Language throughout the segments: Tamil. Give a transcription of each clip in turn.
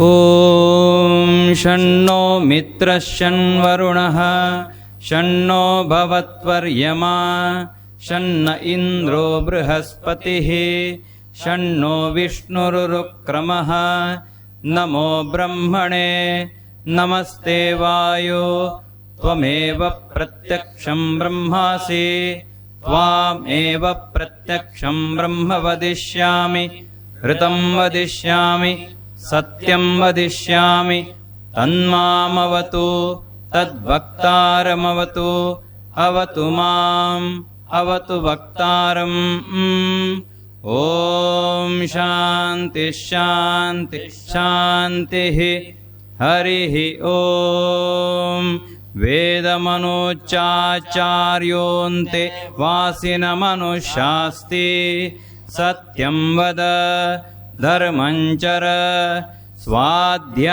ॐ शन्नो मित्रः शन्वरुणः शन्नो भवत्वर्यमा शन्न इन्द्रो बृहस्पतिः शन्नो विष्णुरुक्रमः नमो ब्रह्मणे नमस्ते वायो त्वमेव प्रत्यक्षं ब्रह्मासि त्वामेव प्रत्यक्षं ब्रह्म वदिष्यामि ऋतं वदिष्यामि सत्यं वदिष्यामि तन्मामवतु तद्वक्तारमवतु अवतु माम् अवतु वक्तारम् ॐ शान्ति शान्ति शान्तिः हरिः ॐ वेदमनुच्चाचार्योऽन्ते वासिनमनुशास्ति सत्यं वद धर्मं चर स्वाध्यायान्मा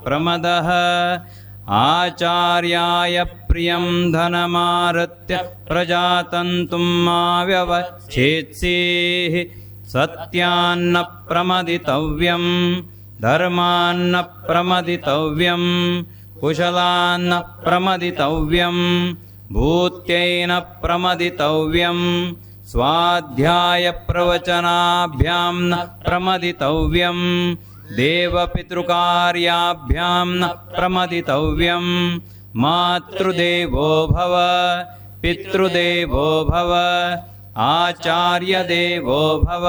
प्रमदः आचार्याय प्रियं धनमारत्य प्रजातन्तुं मा व्यवच्छेत्सीः सत्यान्न प्रमदितव्यं धर्मान्न प्रमदितव्यं कुशलान्न प्रमदितव्यं भूत्यैन प्रमदितव्यं स्वाध्याय प्रवचनाभ्यां न प्रमदितव्यं देवपितृकार्याभ्यां न प्रमदितव्यं मातृदेवो भव पितृदेवो भव आचार्यदेवो भव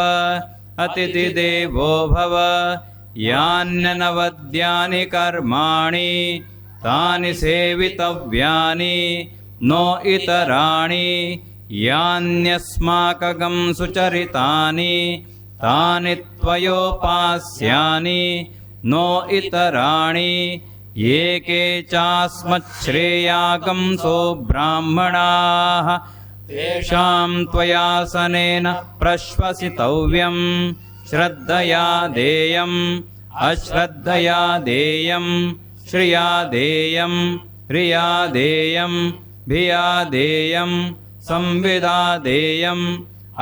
अतिथिदेवो भव यान्यनवद्यानि कर्माणि तानि सेवितव्यानि नो इतराणि यान्यस्माकं सुचरितानि तानि त्वयोपास्यानि नो इतराणि एके चास्मच्छ्रेयागंसो ब्राह्मणाः तेषां त्वयासनेन प्रश्वसितव्यं श्रद्धया देयम् अश्रद्धया देयं श्रिया देयं ह्रिया देयं भिया देयं संविदा देयम्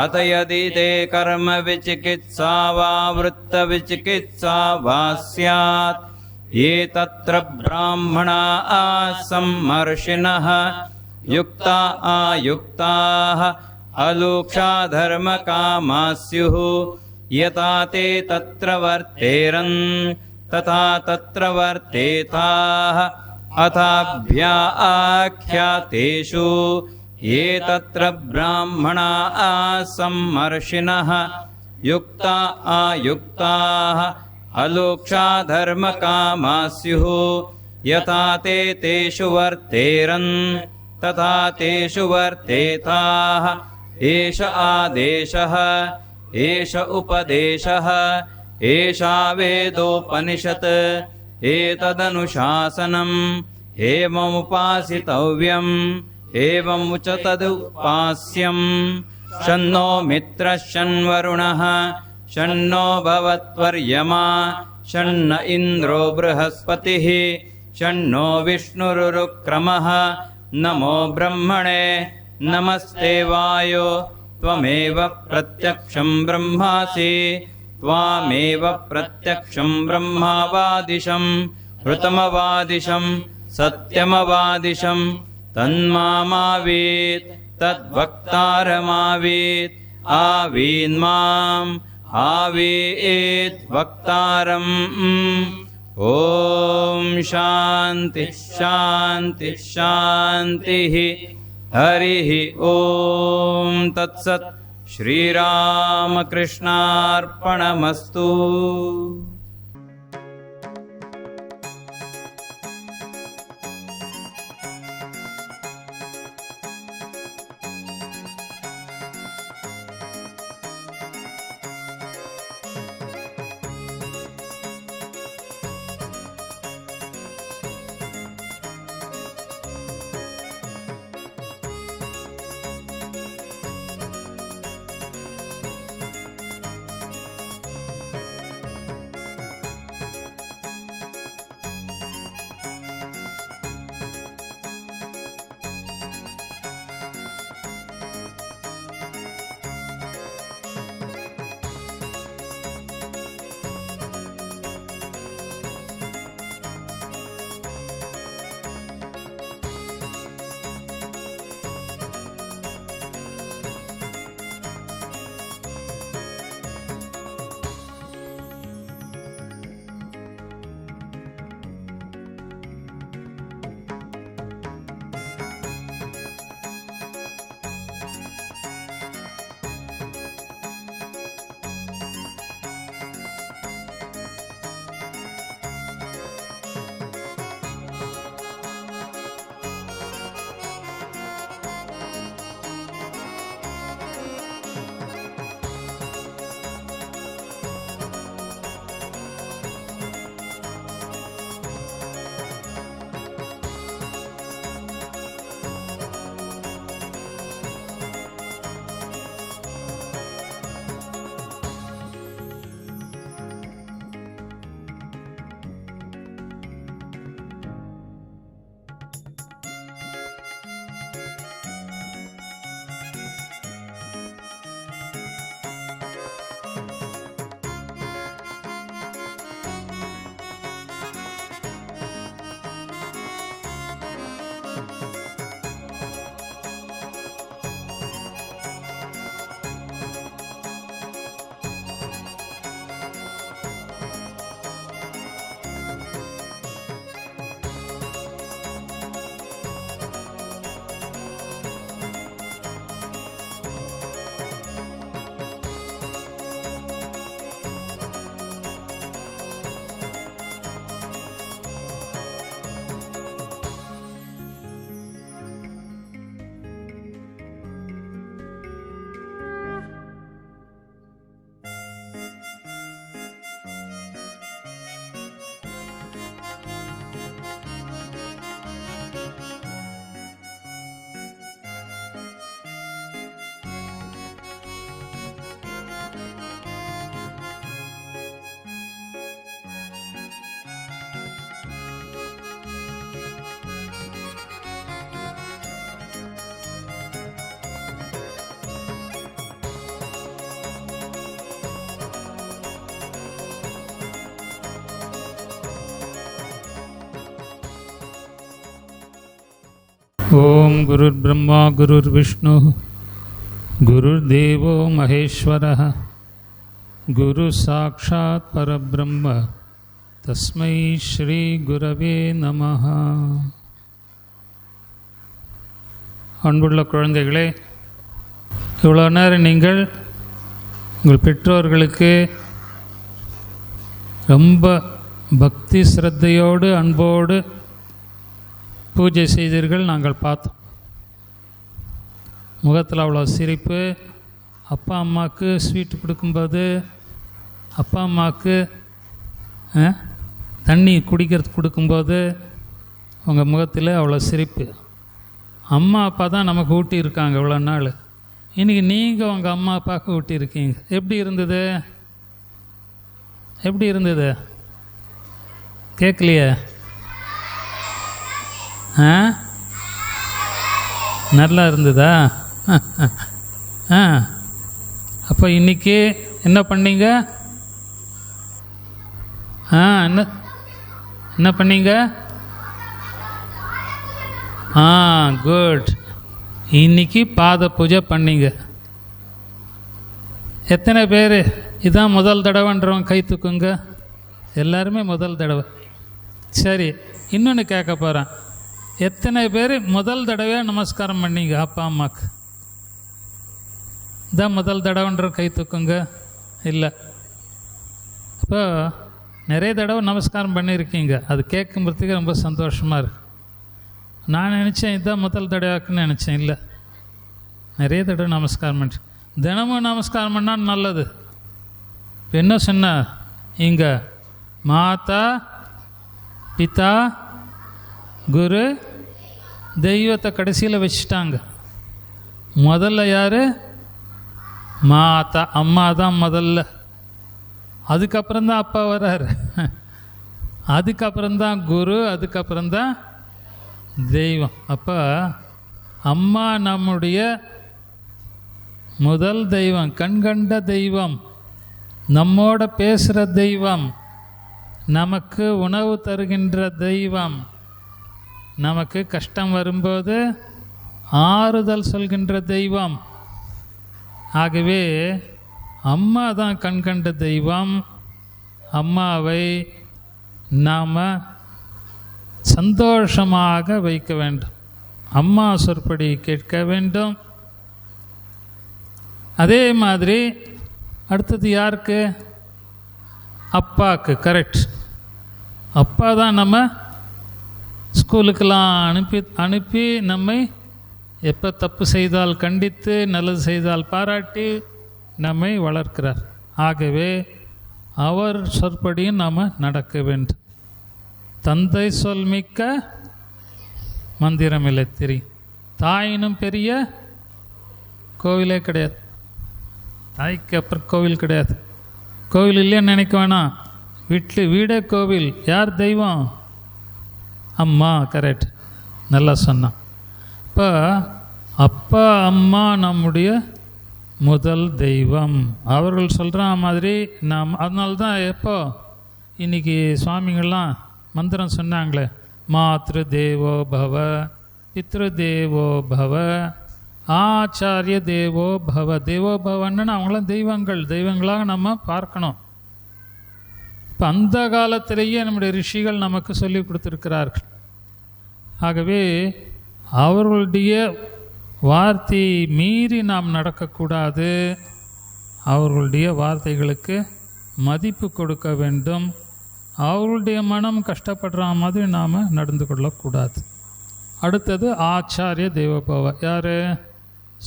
अत यदि ते कर्म विचिकित्सा वा वृत्तविचिकित्सा वा स्यात् ये तत्र ब्राह्मणा सम्मर्षिणः युक्ता आयुक्ताः अलूक्षा धर्मकामा स्युः यथा ते तत्र वर्तेरन् तथा तत्र वर्तेताः अथाभ्या आख्यातेषु ये तत्र ब्राह्मणा सम्मर्षिणः युक्ता आयुक्ताः अलूक्षा धर्मकामा स्युः यथा ते तेषु वर्तेरन् तथा तेषु वर्तेताः एष आदेशः एष उपदेशः एषा वेदोपनिषत् एतदनुशासनम् एवमुपासितव्यम् एवमुच तदुपास्यम् शन्नो मित्रः शन्वरुणः शन्नो भवत्वर्यमा शन्न इन्द्रो बृहस्पतिः शन्नो विष्णुरुक्रमः नमो ब्रह्मणे नमस्ते वायो त्वमेव प्रत्यक्षं ब्रह्मासि त्वामेव प्रत्यक्षं ब्रह्मावादिशं ऋतमवादिशं सत्यमवादिशं तन्मामावीत् तद्वक्तारमावीत् आवीन्माम् आवीत् वक्तारम् ॐ शान्ति शान्ति शान्तिः हरिः ॐ तत्सत् श्रीरामकृष्णार्पणमस्तु। ஓம் குருர் பிரம்மா குருர் விஷ்ணு குருர் தேவோ மகேஸ்வரः குரு சாக்ஷாத் பரபிரம்ம தஸ்மை ஸ்ரீ குரவே நமः. அன்புள்ள குழந்தைகளே, இவ்வளோ நேரம் நீங்கள் உங்கள் பெற்றோர்களுக்கு ரொம்ப பக்தி சிரத்தையோடு அன்போடு பூஜை செய்தீர்கள். நாங்கள் பார்த்தோம். முகத்தில் அவ்வளோ சிரிப்பு. அப்பா அம்மாவுக்கு ஸ்வீட் கொடுக்கும்போது, அப்பா அம்மாவுக்கு தண்ணி குடிக்கிறதுக்கு கொடுக்கும்போது உங்கள் முகத்தில் அவ்வளோ சிரிப்பு. அம்மா அப்பா தான் நமக்கு ஊட்டியிருக்காங்க இவ்வளோ நாள். இன்றைக்கி நீங்கள் உங்கள் அம்மா அப்பாவுக்கு ஊட்டியிருக்கீங்க. எப்படி இருந்தது? எப்படி இருந்தது? கேட்கலையே? நல்லா இருந்ததா? அப்போ இன்றைக்கி என்ன பண்ணீங்க? என்ன பண்ணீங்க? குட். இன்னைக்கு பாத பூஜை பண்ணீங்க. எத்தனை பேர் இதான் முதல் தடவைன்றவங்க கை தூக்குங்க. எல்லாருமே முதல் தடவை. சரி, இன்னொன்று கேட்க போகிறேன். எத்தனை பேர் முதல் தடவையாக நமஸ்காரம் பண்ணீங்க அப்பா அம்மாவுக்கு? இதான் முதல் தடவைன்ற கை தூக்குங்க. இல்லை, அப்போ நிறைய தடவை நமஸ்காரம் பண்ணியிருக்கீங்க. அது கேட்கும்போதுக்கு ரொம்ப சந்தோஷமாக இருக்குது. நான் நினச்சேன் இதுதான் முதல் தடவைக்குன்னு நினச்சேன். இல்லை, நிறைய தடவை நமஸ்காரம் பண்ணி தினமும் நமஸ்காரம் பண்ணால் நல்லது. இப்போ என்ன சொன்ன? இங்கே மாதா பிதா குரு தெய்வத்தை கடைசியில் வச்சுட்டாங்க. முதல்ல யார்? மாதா, அம்மா தான் முதல்ல. அதுக்கப்புறம்தான் அப்பா வர்றார். அதுக்கப்புறம்தான் குரு, அதுக்கப்புறம்தான் தெய்வம். அப்போ அம்மா நம்முடைய முதல் தெய்வம், கண்கண்ட தெய்வம், நம்மோட பேசுகிற தெய்வம், நமக்கு உணவு தருகின்ற தெய்வம், நமக்கு கஷ்டம் வரும்போது ஆறுதல் சொல்கின்ற தெய்வம். ஆகவே அம்மா தான் கண்கண்ட தெய்வம். அம்மாவை நாம் சந்தோஷமாக வைக்க வேண்டும். அம்மா சொற்படி கேட்க வேண்டும். அதே மாதிரி அடுத்தது யாருக்கு? அப்பாவுக்கு. கரெக்ட். அப்பா தான் நம்ம ஸ்கூலுக்கெல்லாம் அனுப்பி நம்மை எப்போ தப்பு செய்தால் கண்டித்து, நல்லது செய்தால் பாராட்டி நம்மை வளர்க்கிறார். ஆகவே அவர் சொற்படியும் நாம் நடக்க வேண்டும். தந்தை சொல் மிக்க மந்திரமில்லை தெரியும். தாயினும் பெரிய கோவிலே கிடையாது. தாய்க்கு அப்புறம் கோவில் கிடையாது. கோவில் இல்லைன்னு நினைக்க வேணாம். வீடே கோவில். யார் தெய்வம்? அம்மா. கரெக்ட், நல்லா சொன்னான். இப்போ அப்பா அம்மா நம்முடைய முதல் தெய்வம். அவர்கள் சொல்கிற மாதிரி நாம், அதனால்தான் எப்போ இன்றைக்கி சுவாமிகள்லாம் மந்திரம் சொன்னாங்களே, மாத்ரு தேவோ பவ, பித்ரு தேவோ பவ, ஆச்சாரிய தேவோ பவ. தேவோ பவன்னு அவங்களாம் தெய்வங்களாக நம்ம பார்க்கணும். இப்போ அந்த காலத்திலேயே நம்முடைய ரிஷிகள் நமக்கு சொல்லி கொடுத்துருக்கிறார்கள். ஆகவே அவர்களுடைய வார்த்தையை மீறி நாம் நடக்கக்கூடாது. அவர்களுடைய வார்த்தைகளுக்கு மதிப்பு கொடுக்க வேண்டும். அவர்களுடைய மனம் கஷ்டப்படுற மாதிரி நாம் நடந்து கொள்ளக்கூடாது. அடுத்தது ஆச்சாரிய தேவபவ. யார்?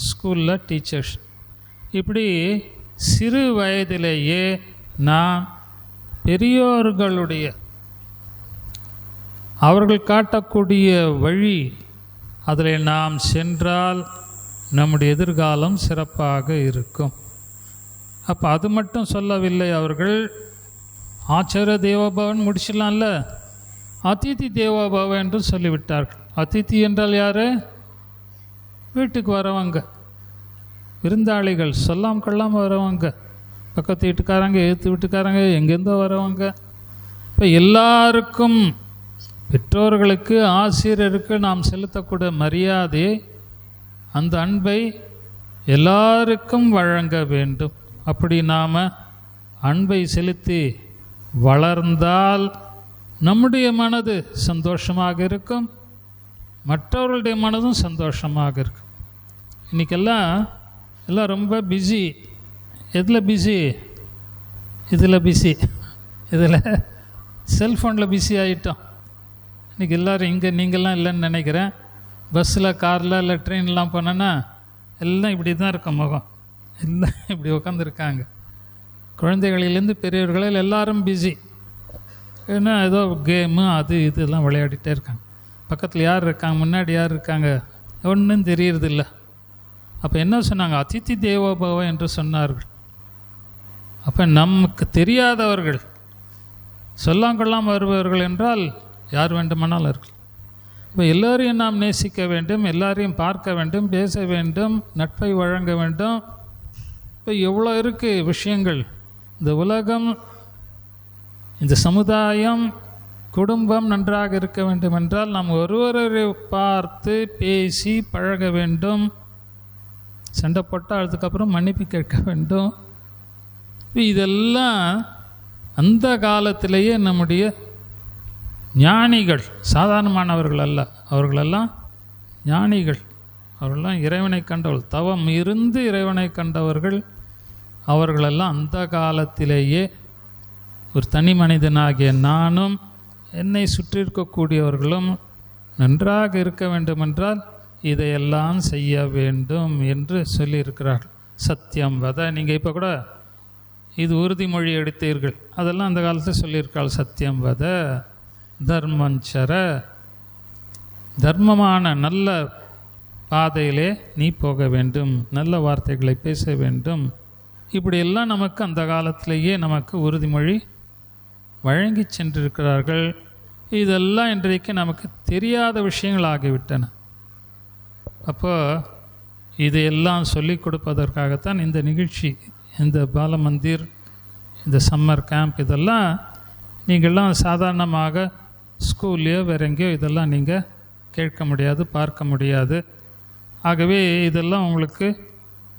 ஸ்கூலில் டீச்சர்ஸ். இப்படி சிறு வயதிலேயே நாம் பெரியோர்களுடைய அவர்கள் காட்டக்கூடிய வழி, அதில் நாம் சென்றால் நம்முடைய எதிர்காலம் சிறப்பாக இருக்கும். அப்போ அது மட்டும் சொல்லவில்லை அவர்கள். ஆச்சாரிய தேவபவன் முடிச்சிடலாம்ல, அதிதி தேவபவ என்று சொல்லிவிட்டார்கள். அதிதி என்றால் யார்? வீட்டுக்கு வரவங்க, விருந்தாளிகள், சொல்லாம் கொள்ளாமல் வரவங்க, பக்கத்து வீட்டுக்காரங்க, எதிர்த்து வீட்டுக்காரங்க, எங்கேருந்தோ வரவங்க. இப்போ எல்லாருக்கும் பெற்றோர்களுக்கு ஆசிரியருக்கு நாம் செலுத்தக்கூடிய மரியாதை, அந்த அன்பை எல்லாருக்கும் வழங்க வேண்டும். அப்படி நாம் அன்பை செலுத்தி வளர்ந்தால் நம்முடைய மனது சந்தோஷமாக இருக்கும், மற்றவர்களுடைய மனதும் சந்தோஷமாக இருக்கும். எல்லாம் ரொம்ப பிஸி. எதில் பிஸி? இதில் செல்ஃபோனில் பிஸி ஆகிட்டோம். இன்றைக்கி எல்லோரும் இங்கே நீங்கள்லாம் இல்லைன்னு நினைக்கிறேன். பஸ்ஸில், காரில், இல்லை ட்ரெயின்லாம் போனோன்னா எல்லாம் இப்படி தான் இருக்கும் முகம். எல்லாம் இப்படி உட்காந்துருக்காங்க. குழந்தைகளிலேருந்து பெரியவர்களில் எல்லாரும் பிஸி. ஏன்னா ஏதோ கேமு அது இதெல்லாம் விளையாடிட்டே இருக்காங்க. பக்கத்தில் யார் இருக்காங்க, முன்னாடி யார் இருக்காங்க, ஒன்றும் தெரியறதில்ல. அப்போ என்ன சொன்னாங்க? அதிதி தேவோபவ என்று சொன்னார்கள். அப்போ நமக்கு தெரியாதவர்கள், சொல்லாங்கொள்ளாமல் வருபவர்கள் என்றால் யார் வேண்டுமானாலும் இருக்கலாம். இப்போ எல்லோரையும் நாம் நேசிக்க வேண்டும், எல்லாரையும் பார்க்க வேண்டும், பேச வேண்டும், நட்பை வழங்க வேண்டும். இப்போ எவ்வளோ இருக்குது விஷயங்கள். இந்த உலகம், இந்த சமுதாயம், குடும்பம் நன்றாக இருக்க வேண்டும் என்றால் நாம் ஒருவரை பார்த்து பேசி பழக வேண்டும். சண்டை போட்டால் அதுக்கப்புறம் மன்னிப்பு கேட்க வேண்டும். இதெல்லாம் அந்த காலத்திலேயே நம்முடைய ஞானிகள், சாதாரணமானவர்கள் அல்ல, அவர்களெல்லாம் ஞானிகள், அவர்களெல்லாம் இறைவனை கண்டவர்கள், தவம் இருந்து இறைவனை கண்டவர்கள். அவர்களெல்லாம் அந்த காலத்திலேயே ஒரு தனி மனிதனாகிய நானும் என்னை சுற்றி இருக்கக்கூடியவர்களும் நன்றாக இருக்க வேண்டுமென்றால் இதையெல்லாம் செய்ய வேண்டும் என்று சொல்லியிருக்கிறார்கள். சத்தியம் வத, நீங்கள் இப்போ கூட இது உறுதிமொழி எடுத்தீர்கள், அதெல்லாம் அந்த காலத்தில் சொல்லியிருக்காள். சத்தியம் வத, தர்மஞ்சர, தர்மமான நல்ல பாதையிலே நீ போக வேண்டும், நல்ல வார்த்தைகளை பேச வேண்டும். இப்படியெல்லாம் நமக்கு அந்த காலத்திலேயே நமக்கு உறுதிமொழி வழங்கி சென்றிருக்கிறார்கள். இதெல்லாம் இன்றைக்கு நமக்கு தெரியாத விஷயங்கள் ஆகிவிட்டன. அப்போ இதையெல்லாம் சொல்லிக் கொடுப்பதற்காகத்தான் இந்த நிகழ்ச்சி, இந்த பாலமந்திர், இந்த சம்மர் கேம்ப். இதெல்லாம் நீங்கள்லாம் சாதாரணமாக ஸ்கூல்லையோ வேறு எங்கேயோ இதெல்லாம் நீங்கள் கேட்க முடியாது, பார்க்க முடியாது. ஆகவே இதெல்லாம் உங்களுக்கு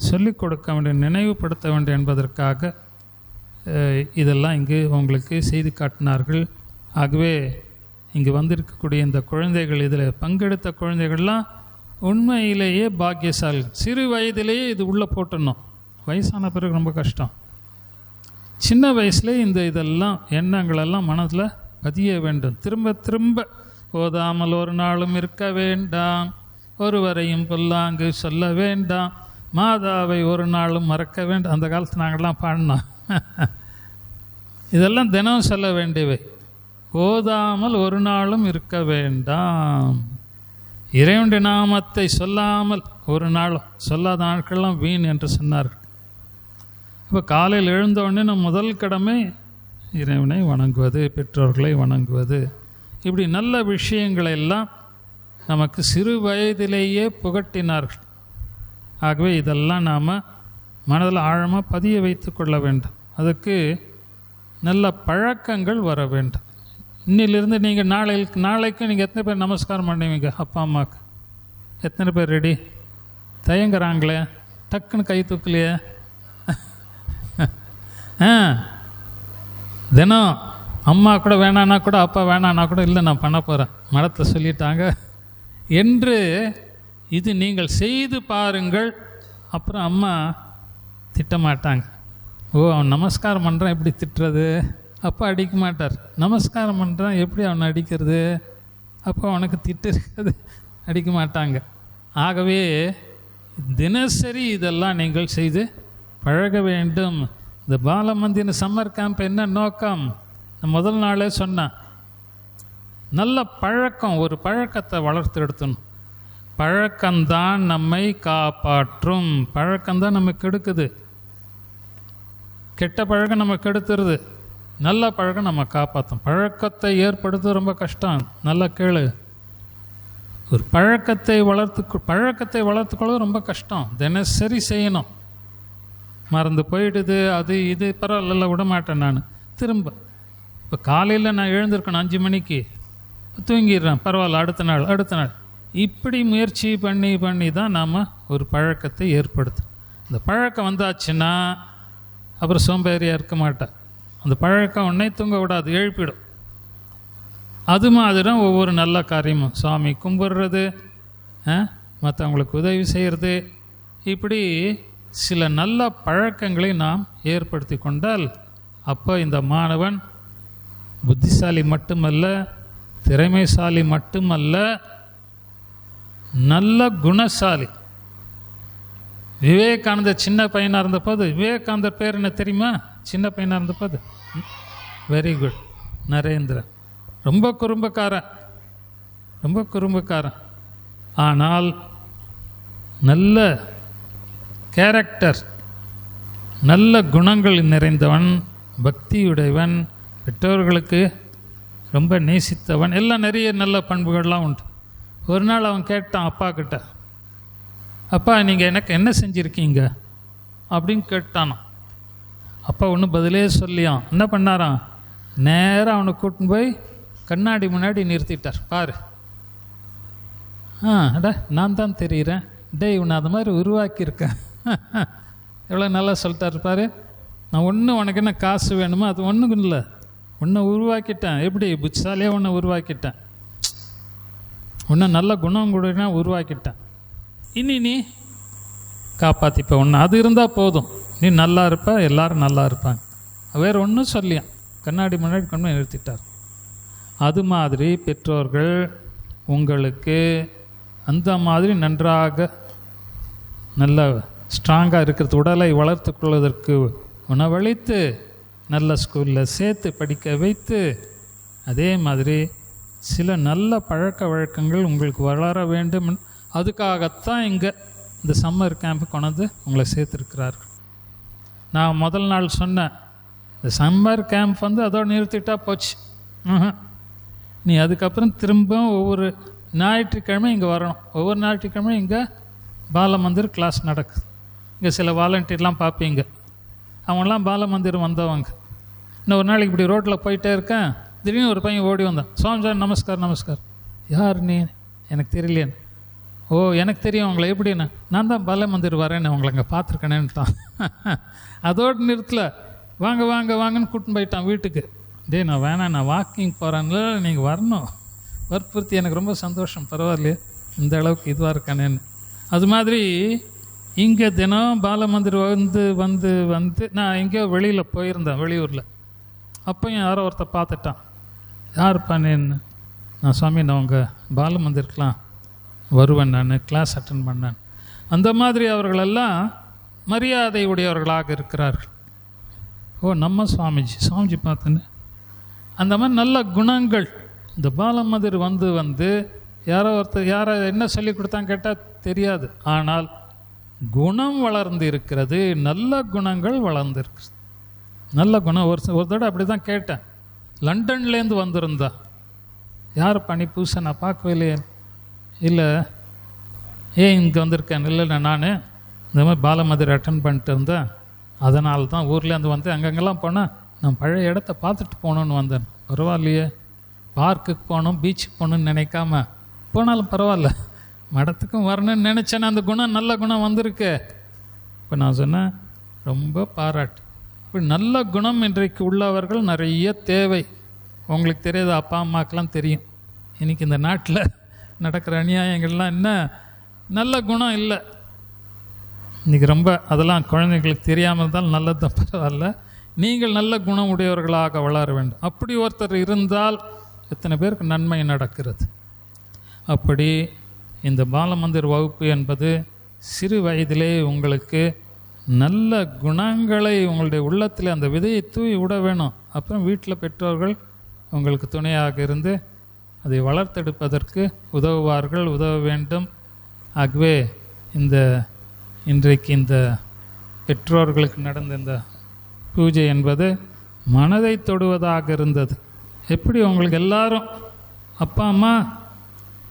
சொல்லிக் கொடுக்க வேண்டிய, நினைவுபடுத்த வேண்டும் என்பதற்காக இதெல்லாம் இங்கு உங்களுக்கு செய்து காட்டினார்கள். ஆகவே இங்கு வந்திருக்கக்கூடிய இந்த குழந்தைகள், இதில் பங்கெடுத்த குழந்தைகள்லாம் உண்மையிலேயே பாக்கியசாலி. சிறு வயதிலேயே இது உள்ளே போட்டுடணும். வயசான பிறகு ரொம்ப கஷ்டம். சின்ன வயசுலேயே இதெல்லாம் எண்ணங்களெல்லாம் மனதில் பதிய வேண்டும். திரும்ப திரும்ப ஓதாமல் ஒரு நாளும் இருக்க வேண்டாம், ஒருவரையும் பொல்லாங்கு சொல்ல வேண்டாம், மாதாவை ஒரு நாளும் மறக்க வேண்டாம். அந்த காலத்தில் நாங்கள்லாம் பாடினோம். இதெல்லாம் தினம் சொல்ல வேண்டியவை. ஓதாமல் ஒரு நாளும் இருக்க வேண்டாம், இறைவனுடைய நாமத்தை சொல்லாமல் ஒரு நாளும், சொல்லாத நாட்கள்லாம் வீண் என்று சொன்னார்கள். இப்போ காலையில் எழுந்தவுடனே நம் முதல் கடமை இறைவனை வணங்குவது, பெற்றோர்களை வணங்குவது. இப்படி நல்ல விஷயங்களை எல்லாம் நமக்கு சிறு வயதிலேயே புகட்டினார்கள். ஆகவே இதெல்லாம் நாம் மனதில் ஆழமாக பதிய வைத்து கொள்ள வேண்டும். அதுக்கு நல்ல பழக்கங்கள் வர வேண்டும். இன்னிலிருந்து நீங்கள் நாளைக்கு நீங்கள் எத்தனை பேர் நமஸ்காரம் பண்ணுவீங்க அப்பா அம்மாவுக்கு? எத்தனை பேர் ரெடி? தயங்குறாங்களே, டக்குன்னு கை தூக்கலையே. தினம் அம்மா கூட வேணான்னா கூட, அப்பா வேணான்னா கூட, இல்லை நான் பண்ண போகிறேன், மடத்தை சொல்லிட்டாங்க என்று இது நீங்கள் செய்து பாருங்கள். அப்புறம் அம்மா திட்டமாட்டாங்க. ஓ, அவன் நமஸ்காரம் பண்ணுறான், எப்படி திட்டுறது? அப்பா அடிக்க மாட்டார். நமஸ்காரம் பண்ணுறான், எப்படி அவனை அடிக்கிறது? அப்போ அவனுக்கு திட்டு இருக்காது, அடிக்க மாட்டாங்க. ஆகவே தினசரி இதெல்லாம் நீங்கள் செய்து பழக வேண்டும். இந்த பாலமந்திர் சம்மர் கேம்ப் என்ன நோக்கம்? முதல் நாளே சொன்னேன், நல்ல பழக்கம், ஒரு பழக்கத்தை வளர்த்து எடுத்துணும். பழக்கம்தான் நம்மை காப்பாற்றும். பழக்கம்தான் நம்ம கெடுக்குது. கெட்ட பழக்கம் நம்ம கெடுத்துருது, நல்ல பழக்கம் நம்ம காப்பாற்றும். பழக்கத்தை ஏற்படுத்த ரொம்ப கஷ்டம். நல்லா கேளு. ஒரு பழக்கத்தை வளர்த்துக்கொள்ள ரொம்ப கஷ்டம். தினசரி செய்யணும். மறந்து போயிடுது, அது இது பரவாயில்ல, விட மாட்டேன் நான். திரும்ப இப்போ காலையில் நான் எழுந்திருக்கணும் 5 மணிக்கு. தூங்கிடுறேன், பரவாயில்ல, அடுத்த நாள் இப்படி முயற்சி பண்ணி தான் நாம் ஒரு பழக்கத்தை ஏற்படுத்தும். இந்த பழக்கம் வந்தாச்சுன்னா அப்புறம் சோம்பேறியாக இருக்க மாட்டேன். அந்த பழக்கம் உடனே தூங்க விடாது, எழுப்பிடும். அது மாதிரி தான் ஒவ்வொரு நல்ல காரியமும், சாமி கும்பிட்றது, மற்றவங்களுக்கு உதவி செய்கிறது, இப்படி சில நல்ல பழக்கங்களை நாம் ஏற்படுத்தி கொண்டால் அப்போ இந்த மாணவன் புத்திசாலி மட்டுமல்ல, திறமைசாலி மட்டுமல்ல, நல்ல குணசாலி. விவேகானந்தர் சின்ன பையனாக இருந்தபோது, விவேகானந்தர் பேர் என்ன தெரியுமா? சின்ன பையனாக இருந்தபோது, வெரி குட், நரேந்திரன். ரொம்ப குறும்புக்காரன், ஆனால் நல்ல கேரக்டர், நல்ல குணங்கள் நிறைந்தவன், பக்தியுடையவன், பெற்றோர்களுக்கு ரொம்ப நேசித்தவன், எல்லாம் நிறைய நல்ல பண்புகள்லாம் உண்டு. ஒரு நாள் அவன் கேட்டான் அப்பா கிட்ட, அப்பா நீங்கள் எனக்கு என்ன செஞ்சுருக்கீங்க அப்படின்னு கேட்டானான். அப்பா ஒன்றும் பதிலே சொல்லியான். என்ன பண்ணாரான்? நேராக அவனை கூட்டின்னு போய் கண்ணாடி முன்னாடி நிறுத்திட்டார். பாரு, அடா நான் தான் தெரிகிறேன், இவனை அது மாதிரி உருவாக்கியிருக்கேன். எவ்வளோ நல்லா சொல்லிட்டார் பாரு. நான் ஒன்றும் உனக்கு என்ன காசு வேணுமோ அது ஒன்றும் இல்லை, உன்னை உருவாக்கிட்டேன். எப்படி புத்திசாலியாக உன்னை உருவாக்கிட்டேன், உன்னை நல்ல குணம் கூட உருவாக்கிட்டேன். இனி நீ காப்பாற்றிப்ப ஒன்று, அது இருந்தால் போதும், நீ நல்லா இருப்ப, எல்லாரும் நல்லா இருப்பாங்க. வேறு ஒன்றும் சொல்லியான், கண்ணாடி முன்னாடி கொண்டு போய் நிறுத்திட்டார். அது மாதிரி பெற்றோர்கள் உங்களுக்கு அந்த மாதிரி நன்றாக நல்ல ஸ்ட்ராங்காக இருக்கிறது, உடலை வளர்த்து கொள்வதற்கு உணவளித்து நல்ல ஸ்கூலில் சேர்த்து படிக்க வைத்து, அதே மாதிரி சில நல்ல பழக்க வழக்கங்கள் உங்களுக்கு வளர வேண்டும். அதுக்காகத்தான் இங்கே இந்த சம்மர் கேம்ப் கொண்டு உங்களை சேர்த்துருக்கிறார்கள். நான் முதல் நாள் சொன்னேன், இந்த சம்மர் கேம்ப் அதோடு நிறுத்திட்டா போச்சு. நீ அதுக்கப்புறம் திரும்ப ஒவ்வொரு ஞாயிற்றுக்கிழமை இங்கே வரணும். ஒவ்வொரு ஞாயிற்றுக்கிழமை இங்கே பாலமந்திர் கிளாஸ் நடக்குது. இங்கே சில வாலண்டியர்லாம் பார்ப்பீங்க, அவங்களாம் பாலமந்திர் வந்தவங்க. இன்னும் ஒரு நாளைக்கு இப்படி ரோட்டில் போயிட்டே இருக்கேன், திடீர்னு ஒரு பையன் ஓடி வந்தான். சுவாமிஜி நமஸ்கார். யார் நீ? எனக்கு தெரியலேன்னு. ஓ எனக்கு தெரியும் உங்களை, எப்படின்னு? நான் தான் பாலமந்திர் வரேன்னு, உங்களை அங்கே பார்த்துருக்கேனேன்ட்டான். அதோடு நிறுத்தல, வாங்கன்னு கூட்டின்னு போயிட்டான் வீட்டுக்கு. நான் வேணாம், நான் வாக்கிங் போகிறேன்ல, நீங்கள் வரணும் வற்புறுத்தி. எனக்கு ரொம்ப சந்தோஷம், பரவாயில்லையே இந்த அளவுக்கு இதுவாக இருக்கானேன்னு. அது மாதிரி இங்கே தினம் பாலமந்திர் வந்து நான் எங்கேயோ வெளியில் போயிருந்தேன், வெளியூரில். அப்போயும் யாரோ ஒருத்தர் பார்த்துட்டான். யாருப்பா நீன்னு? நான் சுவாமி, நான் உங்கள் பாலமந்திருக்கெலாம் வருவேன், நான் கிளாஸ் அட்டன் பண்ணேன். அந்த மாதிரி அவர்களெல்லாம் மரியாதை உடையவர்களாக இருக்கிறார்கள். ஓ நம்ம சுவாமிஜி பார்த்துன்னு அந்த மாதிரி நல்ல குணங்கள். இந்த பாலமந்திர் வந்து யாரோ என்ன சொல்லி கொடுத்தான்னு கேட்டால் தெரியாது, ஆனால் குணம் வளர்ந்து இருக்கிறது, நல்ல குணங்கள் வளர்ந்து இருக்கிறது. நல்ல குணம். ஒரு தடவை அப்படி தான் கேட்டேன், லண்டன்லேருந்து வந்திருந்தா. யார் பண்ணி புதுசாக நான் பார்க்கவே இல்லையே. இல்லை ஏன் இங்கே வந்திருக்கேன்? இல்லை நான் இந்த மாதிரி பாலமந்திர் அட்டன் பண்ணிட்டு இருந்தேன், அதனால தான் ஊர்லேருந்து வந்து அங்கங்கெல்லாம் போனேன், நான் பழைய இடத்த பார்த்துட்டு போகணுன்னு வந்தேன். பரவாயில்லையே, பார்க்குக்கு போகணும், பீச்சுக்கு போகணுன்னு நினைக்காம போனாலும் பரவாயில்ல, மடத்துக்கும் வரணும்னு நினச்சேன்னா அந்த குணம், நல்ல குணம் வந்திருக்கு. இப்போ நான் சொன்னேன், ரொம்ப பாராட்டு. இப்படி நல்ல குணம் இன்றைக்கு உள்ளவர்கள் நிறைய தேவை. உங்களுக்கு தெரியாது, அப்பா அம்மாக்கெல்லாம் தெரியும். இன்றைக்கி இந்த நாட்டில் நடக்கிற அநியாயங்கள்லாம் என்ன, நல்ல குணம் இல்லை. இன்றைக்கி ரொம்ப அதெல்லாம் குழந்தைங்களுக்கு தெரியாமல் இருந்தால் நல்லது தான், பரவாயில்ல. நீங்கள் நல்ல குணம் உடையவர்களாக வளர வேண்டும். அப்படி ஒருத்தர் இருந்தால் எத்தனை பேருக்கு நன்மை நடக்கிறது. அப்படி இந்த பாலமந்திர் வகுப்பு என்பது சிறு வயதிலே உங்களுக்கு நல்ல குணங்களை உங்களுடைய உள்ளத்தில் அந்த விதையை தூவி விட வேணும். அப்புறம் வீட்டில் பெற்றோர்கள் உங்களுக்கு துணையாக இருந்து அதை வளர்த்தெடுப்பதற்கு உதவ வேண்டும். ஆகவே இன்றைக்கு இந்த பெற்றோர்களுக்கு நடந்த இந்த பூஜை என்பது மனதை தொடுவதாக இருந்தது. எப்படி உங்களுக்கு எல்லாரும் அப்பா அம்மா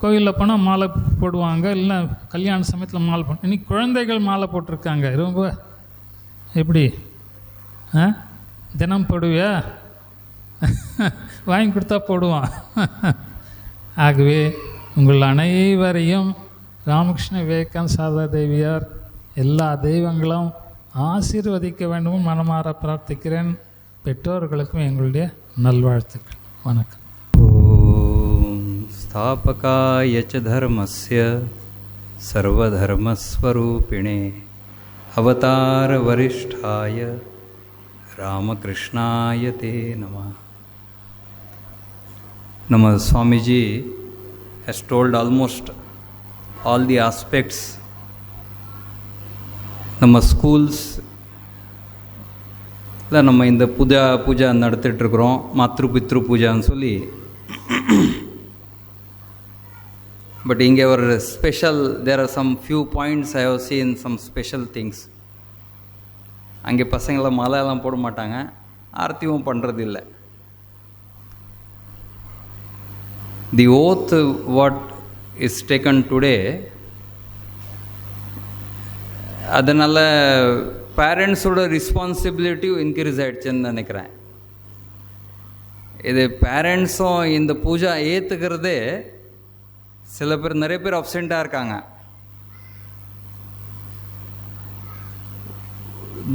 கோயிலில் போனால் மாலை போடுவாங்க, இல்லை கல்யாண சமயத்தில் மாலை போடு. இன்னைக்கு குழந்தைகள் மாலை போட்டிருக்காங்க. ரொம்ப எப்படி தினம் போடுவியா? வாங்கி கொடுத்தா போடுவான். ஆகவே உங்கள் அனைவரையும் ராமகிருஷ்ண விவேகானந்த சாரதா தேவியார் எல்லா தெய்வங்களும் ஆசீர்வதிக்க வேண்டும் மனமாற பிரார்த்திக்கிறேன். பெற்றோர்களுக்கும் எங்களுடைய நல்வாழ்த்துக்கள். வணக்கம். ஓம் ஸ்தாபகாய ச தர்மஸ்ய சர்வதர்மஸ்வரூபிணே அவதார வரிஷ்டாய ராமகிருஷ்ணாய தே நமः. Nama Swamiji has told almost all the aspects. நம்ம ஸ்கூல்ஸ் இல்லை நம்ம இந்த பூஜா நடத்திட்டுருக்குறோம், மாத்ரு பித்ரு பூஜான்னு சொல்லி. பட் இங்கே ஒரு special, there are some few points I have seen some special things. அங்கே பசங்களாம் மாலையெல்லாம் போட மாட்டாங்க, ஆர்த்தியும் பண்ணுறது இல்லை. The oath what is taken today, அதனால் பேரண்ட்ஸோட ரெஸ்பான்சிபிலிட்டியும் இன்க்ரீஸ் ஆகிடுச்சுன்னு நினைக்கிறேன். இது பேரண்ட்ஸும் இந்த பூஜா ஏற்றுக்கிறதே சில பேர், நிறைய பேர் அப்செண்ட்டாக இருக்காங்க.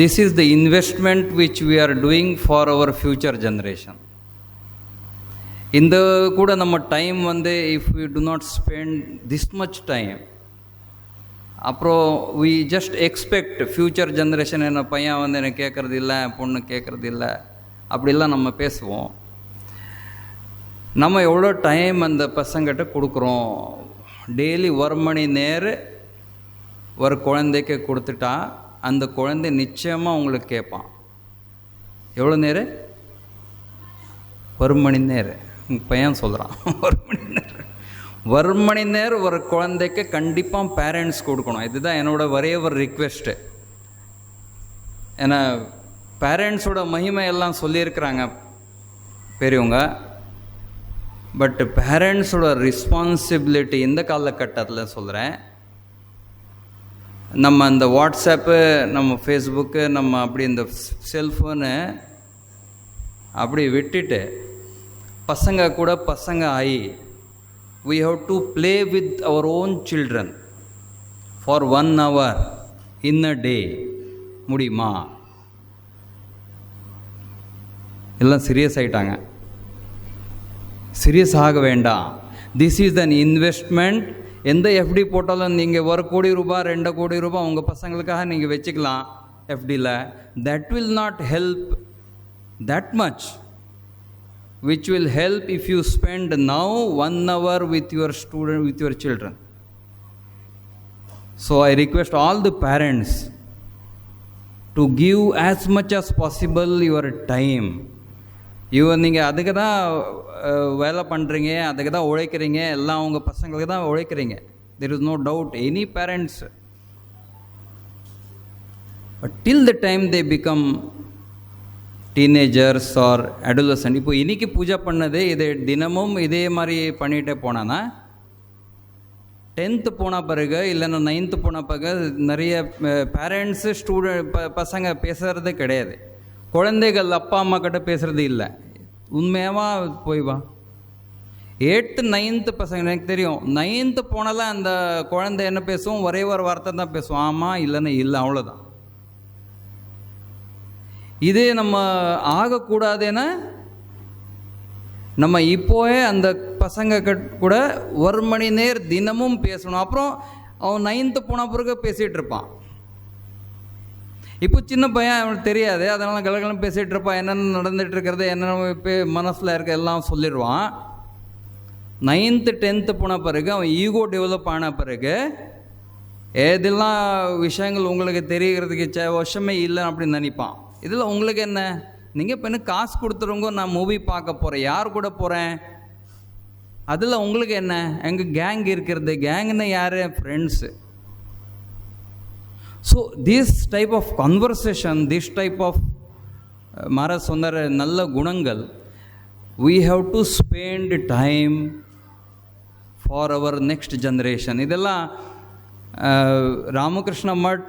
This is the investment which we are doing for our future generation. இந்த கூட நம்ம time if we do not spend this much time, அப்புறம் we just expect future generation, என்ன பையன் எனக்கு கேட்குறது இல்லை, பொண்ணு கேட்குறது இல்லை, அப்படிலாம் நம்ம பேசுவோம். நம்ம எவ்வளோ டைம் அந்த பசங்கிட்ட கொடுக்குறோம்? டெய்லி 1 மணி நேரம் ஒரு குழந்தைக்கு கொடுத்துட்டா அந்த குழந்தை நிச்சயமாக உங்களுக்கு கேட்பான். எவ்வளோ நேரம்? 1 மணி நேரம். உங்கள் பையன் சொல்கிறான் 1 மணி நேரம். 1 மணி நேரம் ஒரு குழந்தைக்கு கண்டிப்பாக பேரண்ட்ஸ் கொடுக்கணும். இதுதான் என்னோடய ஒரே ஒரு ரிக்வெஸ்ட்டு. ஏன்னா பேரண்ட்ஸோட மகிமை எல்லாம் சொல்லியிருக்கிறாங்க பெரியவங்க. பட் பேரண்ட்ஸோட ரெஸ்பான்சிபிலிட்டி இந்த காலகட்டத்தில் சொல்கிறேன். நம்ம அந்த வாட்ஸ்அப்பு, நம்ம ஃபேஸ்புக்கு, நம்ம அப்படி இந்த செல்ஃபோனு அப்படி விட்டுட்டு பசங்க கூட பசங்க ஆகி we have to play with our own children for 1 hour in a day. முடியுமா? எல்லாம் சீரியஸ் ஆகிட்டாங்க. சீரியஸ் ஆக வேண்டாம். This is an investment. எந்த எஃப்டி போட்டாலும் நீங்கள் 1 கோடி ரூபாய் 2 கோடி ரூபாய் உங்கள் பசங்களுக்காக நீங்கள் வச்சுக்கலாம் எஃப்டியில். That will not help that much, which will help if you spend now 1 hour with your student, with your children. So I request all the parents to give as much as possible your time. நீங்கள் அதுக்கு தான் வேலை பண்ணுறீங்க, அதுக்கு தான் உழைக்கிறீங்க, எல்லாம் உங்கள் பசங்களுக்கு தான் உழைக்கிறீங்க. there is no doubt, any parents. But till the time they become teenagers or adolescent, இப்போ இன்றைக்கி பூஜை பண்ணது இதை தினமும் இதே மாதிரி பண்ணிகிட்டே போனான்னா 10th போன பிறகு இல்லைன்னா 9th போன பிறகு நிறைய பேரண்ட்ஸு பசங்க பேசுகிறது கிடையாது. குழந்தைகள் அப்பா அம்மா கிட்ட பேசுகிறது இல்லை. உண்மையாக போய் வா 8th 9th பசங்க, எனக்கு தெரியும் 9th போனால அந்த குழந்தை என்ன பேசுவோம்? ஒரே ஒரு வார்த்தை தான் பேசுவோம், ஆமாம் இல்லைன்னா இல்லை, அவ்வளோதான். இதே நம்ம ஆகக்கூடாதுன்னா நம்ம இப்போவே அந்த பசங்க கூட 1 மணி நேரம் தினமும் பேசணும். அப்புறம் அவன் 9th போன பிறகு பேசிகிட்டு இருப்பான். இப்போ சின்ன பையன் அவனுக்கு தெரியாது, அதனால் கலகலம் பேசிகிட்டு இருப்பான். என்னென்ன நடந்துகிட்டு இருக்கிறது, என்னென்ன இப்போ மனசில் இருக்க எல்லாம் சொல்லிடுவான். 9th 10th போன பிறகு அவன் ஈகோ டெவலப் ஆன பிறகு ஏதெல்லாம் விஷயங்கள் உங்களுக்கு தெரிகிறதுக்கு வருஷமே இல்லை அப்படின்னு நினைப்பான். இதில் உங்களுக்கு என்ன? நீங்கள் இப்போ என்ன காசு கொடுத்துருங்க, நான் மூவி பார்க்க போகிறேன், யார் கூட போகிறேன், அதில் உங்களுக்கு என்ன? எங்கள் கேங் இருக்கிறது. கேங்குன்னு யார்? Friends. So this type of conversation, this type of மாற சொன்ன நல்ல குணங்கள், we have to spend time for our next generation. இதெல்லாம் ராமகிருஷ்ண மட்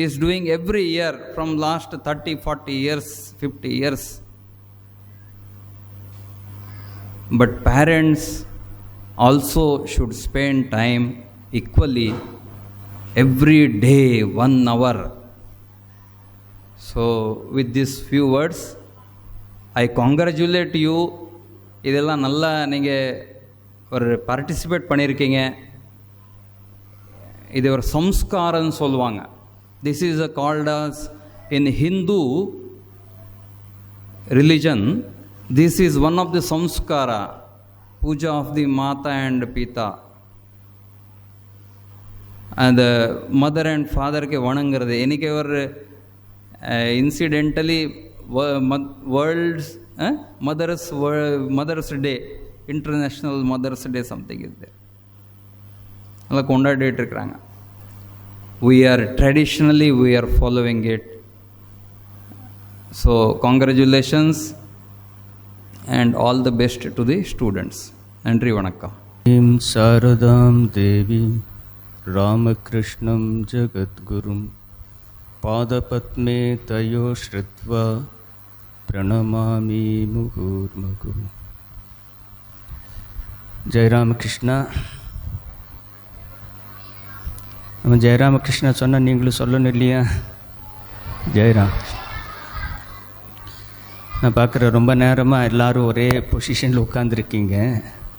is doing every year from last 30, 40 years, 50 years. But parents also should spend time equally every day 1 hour. So with these few words, I congratulate you. இதெல்லாம் நல்லா நீங்கள் ஒரு பார்ட்டிசிபேட் பண்ணியிருக்கீங்க. இது ஒரு சம்ஸ்காரன்னு சொல்லுவாங்க. This is called as in Hindu religion, this is one of the samskara, puja of the mata and pita. And mother and father ke vanangiradhu. Enike or incidentally world's Mother's Day, International Mother's Day something is there. alla kondaadittu irukkranga. We are traditionally we are following it. So congratulations and all the best to the students. Nandri vanakkam. Im Saradam Devi Ramakrishnam Jagadgurum Padapatme Tayo Shritva Pranamami Muhurmugu. Jai Ramakrishna. நம்ம ஜெயராமகிருஷ்ணா சொன்னால் நீங்களும் சொல்லணும் இல்லையா? ஜெயராம். நான் பார்க்குற ரொம்ப நேரமாக எல்லோரும் ஒரே பொசிஷனில் உட்காந்துருக்கீங்க.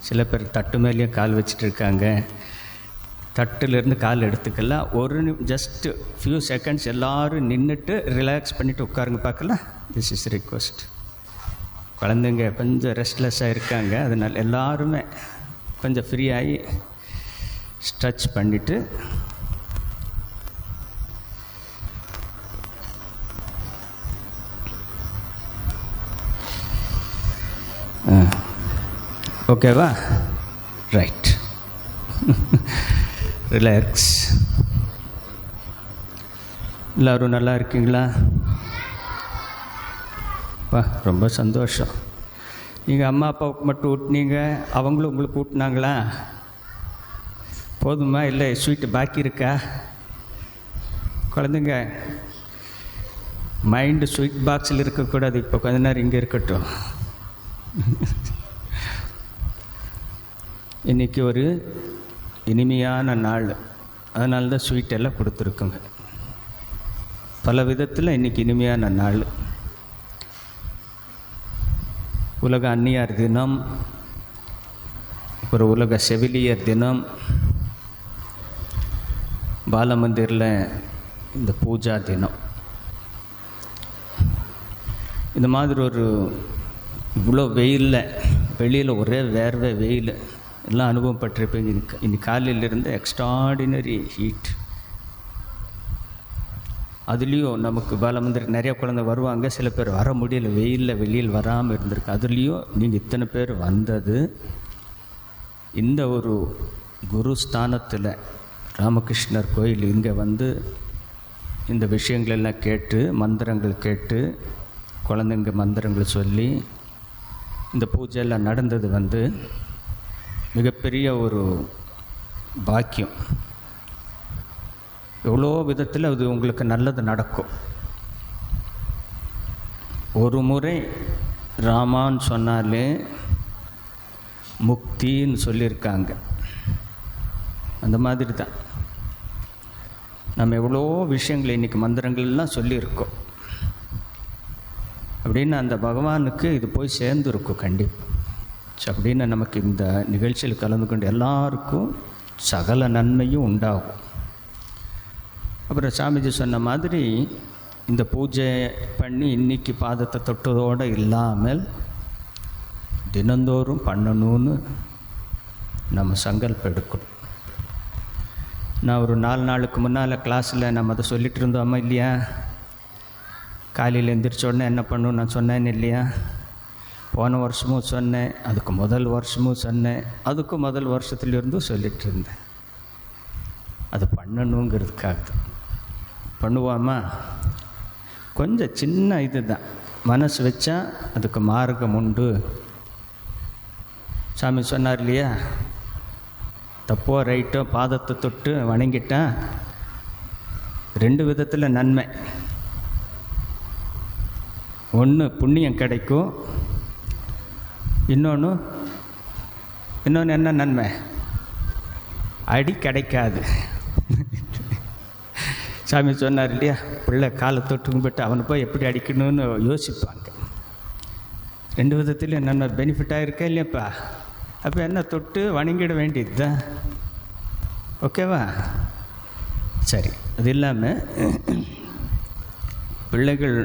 சில பேர் தட்டு மேலேயே கால் வச்சுட்டு இருக்காங்க. தட்டுலேருந்து கால் எடுத்துக்கலாம். ஜஸ்ட்டு ஃபியூ செகண்ட்ஸ் எல்லோரும் நின்றுட்டு ரிலாக்ஸ் பண்ணிவிட்டு உட்காருங்க பார்க்கலாம். This is request. குழந்தைங்க கொஞ்சம் ரெஸ்ட்லெஸ்ஸாக இருக்காங்க. அதனால் எல்லாருமே கொஞ்சம் ஃப்ரீயாகி ஸ்ட்ரெச் பண்ணிவிட்டு ஓகேவா? ரைட். ரிலாக்ஸ். எல்லோரும் நல்லா இருக்கீங்களா? ரொம்ப சந்தோஷம். நீங்கள் அம்மா அப்பாவுக்கு மட்டும் ஊட்டினீங்க, அவங்களும் உங்களுக்கு ஊட்டினாங்களா? போதுமா? இல்லை ஸ்வீட்டு பாக்கி இருக்கா? குழந்தைங்க மைண்டு ஸ்வீட் பாக்ஸில் இருக்கக்கூடாது. இப்போ கொஞ்ச நேரம் இங்கே இருக்கட்டும். இன்றைக்கி ஒரு இனிமையான நாள். அதனால தான் ஸ்வீட் எல்லாம் கொடுத்துருக்குங்க. பல விதத்தில் இன்றைக்கி இனிமையான நாள். உலக அந்நியார் தினம், ஒரு உலக செவிலியர் தினம், பாலமந்திரில் இந்த பூஜா தினம். இந்த மாதிரி ஒரு இவ்வளோ வெயிலில், வெளியில் ஒரே வேர்வை வெயில் எல்லாம் அனுபவப்பட்டிருப்பீங்க. இன்னைக்கு காலையிலிருந்து எக்ஸ்ட்ராடினரி ஹீட். அதுலேயும் நமக்கு பாலமந்திரி நிறைய குழந்தை வருவாங்க. சில பேர் வர முடியல, வெயிலில் வெளியில் வராமல் இருந்திருக்கு. அதுலேயும் நீங்கள் இத்தனை பேர் வந்தது இந்த ஒரு குரு ஸ்தானத்தில் ராமகிருஷ்ணர் கோயில் இங்கே வந்து இந்த விஷயங்களெல்லாம் கேட்டு, மந்திரங்கள் கேட்டு, குழந்தைங்க மந்திரங்கள் சொல்லி இந்த பூஜையெல்லாம் நடந்தது வந்து மிகப்பெரிய ஒரு பாக்கியம். எவ்வளோ விதத்தில் அது உங்களுக்கு நல்லது நடக்கும். ஒரு முறை ராமான்னு சொன்னாலே முக்தின்னு சொல்லியிருக்காங்க. அந்த மாதிரி தான் நம்ம எவ்வளோ விஷயங்களை இன்றைக்கி மந்திரங்கள்லாம் சொல்லியிருக்கோம். அப்படின்னு அந்த பகவானுக்கு இது போய் சேர்ந்துருக்கும் கண்டிப்பாக. அப்படின்னு நமக்கு இந்த நிகழ்ச்சியில் கலந்து கொண்டு எல்லாருக்கும் சகல நன்மையும் உண்டாகும். அப்புறம் சாமிஜி சொன்ன மாதிரி இந்த பூஜை பண்ணி இன்றைக்கி பாதத்தை தொட்டதோடு இல்லாமல் தினந்தோறும் பண்ணணும்னு நம்ம சங்கல்பம் எடுக்கணும். நான் ஒரு 4 நாளுக்கு முன்னால் கிளாஸில் நம்ம அதை சொல்லிகிட்டு இருந்தோம்மா இல்லையா? காலையில் எந்திரிச்ச உடனே என்ன பண்ணணும் நான் சொன்னேன்னு இல்லையா? போன வருஷமும் சொன்னேன், அதுக்கு முதல் வருஷமும் சொன்னேன், அதுக்கும் முதல் வருஷத்துலேருந்தும் சொல்லிகிட்டு இருந்தேன். அது பண்ணணுங்கிறதுக்காக தான். பண்ணுவோமா? கொஞ்சம் சின்ன இது தான். மனசு வச்சா அதுக்கு மார்க்கம் உண்டு. சாமி சொன்னார் இல்லையா? தப்போ ரைட்டோ பாதத்தை தொட்டு வணங்கிட்டா 2 விதத்தில் நன்மை. ஒன்று புண்ணியம் கிடைக்கும், இன்னொன்று இன்னொன்று என்ன நன்மை? அடி கிடைக்காது. சாமி சொன்னார் இல்லையா, பிள்ளை காலை தொட்டு கும்பிட்டு அவனை போய் எப்படி அடிக்கணும்னு யோசிப்பாங்க. 2 விதத்துலையும் நன்மை பெனிஃபிட்டாக இருக்கா இல்லையாப்பா? அப்போ என்ன, தொட்டு வணங்கிட வேண்டியது தான். ஓகேவா? சரி. அது இல்லாமல் பிள்ளைகள்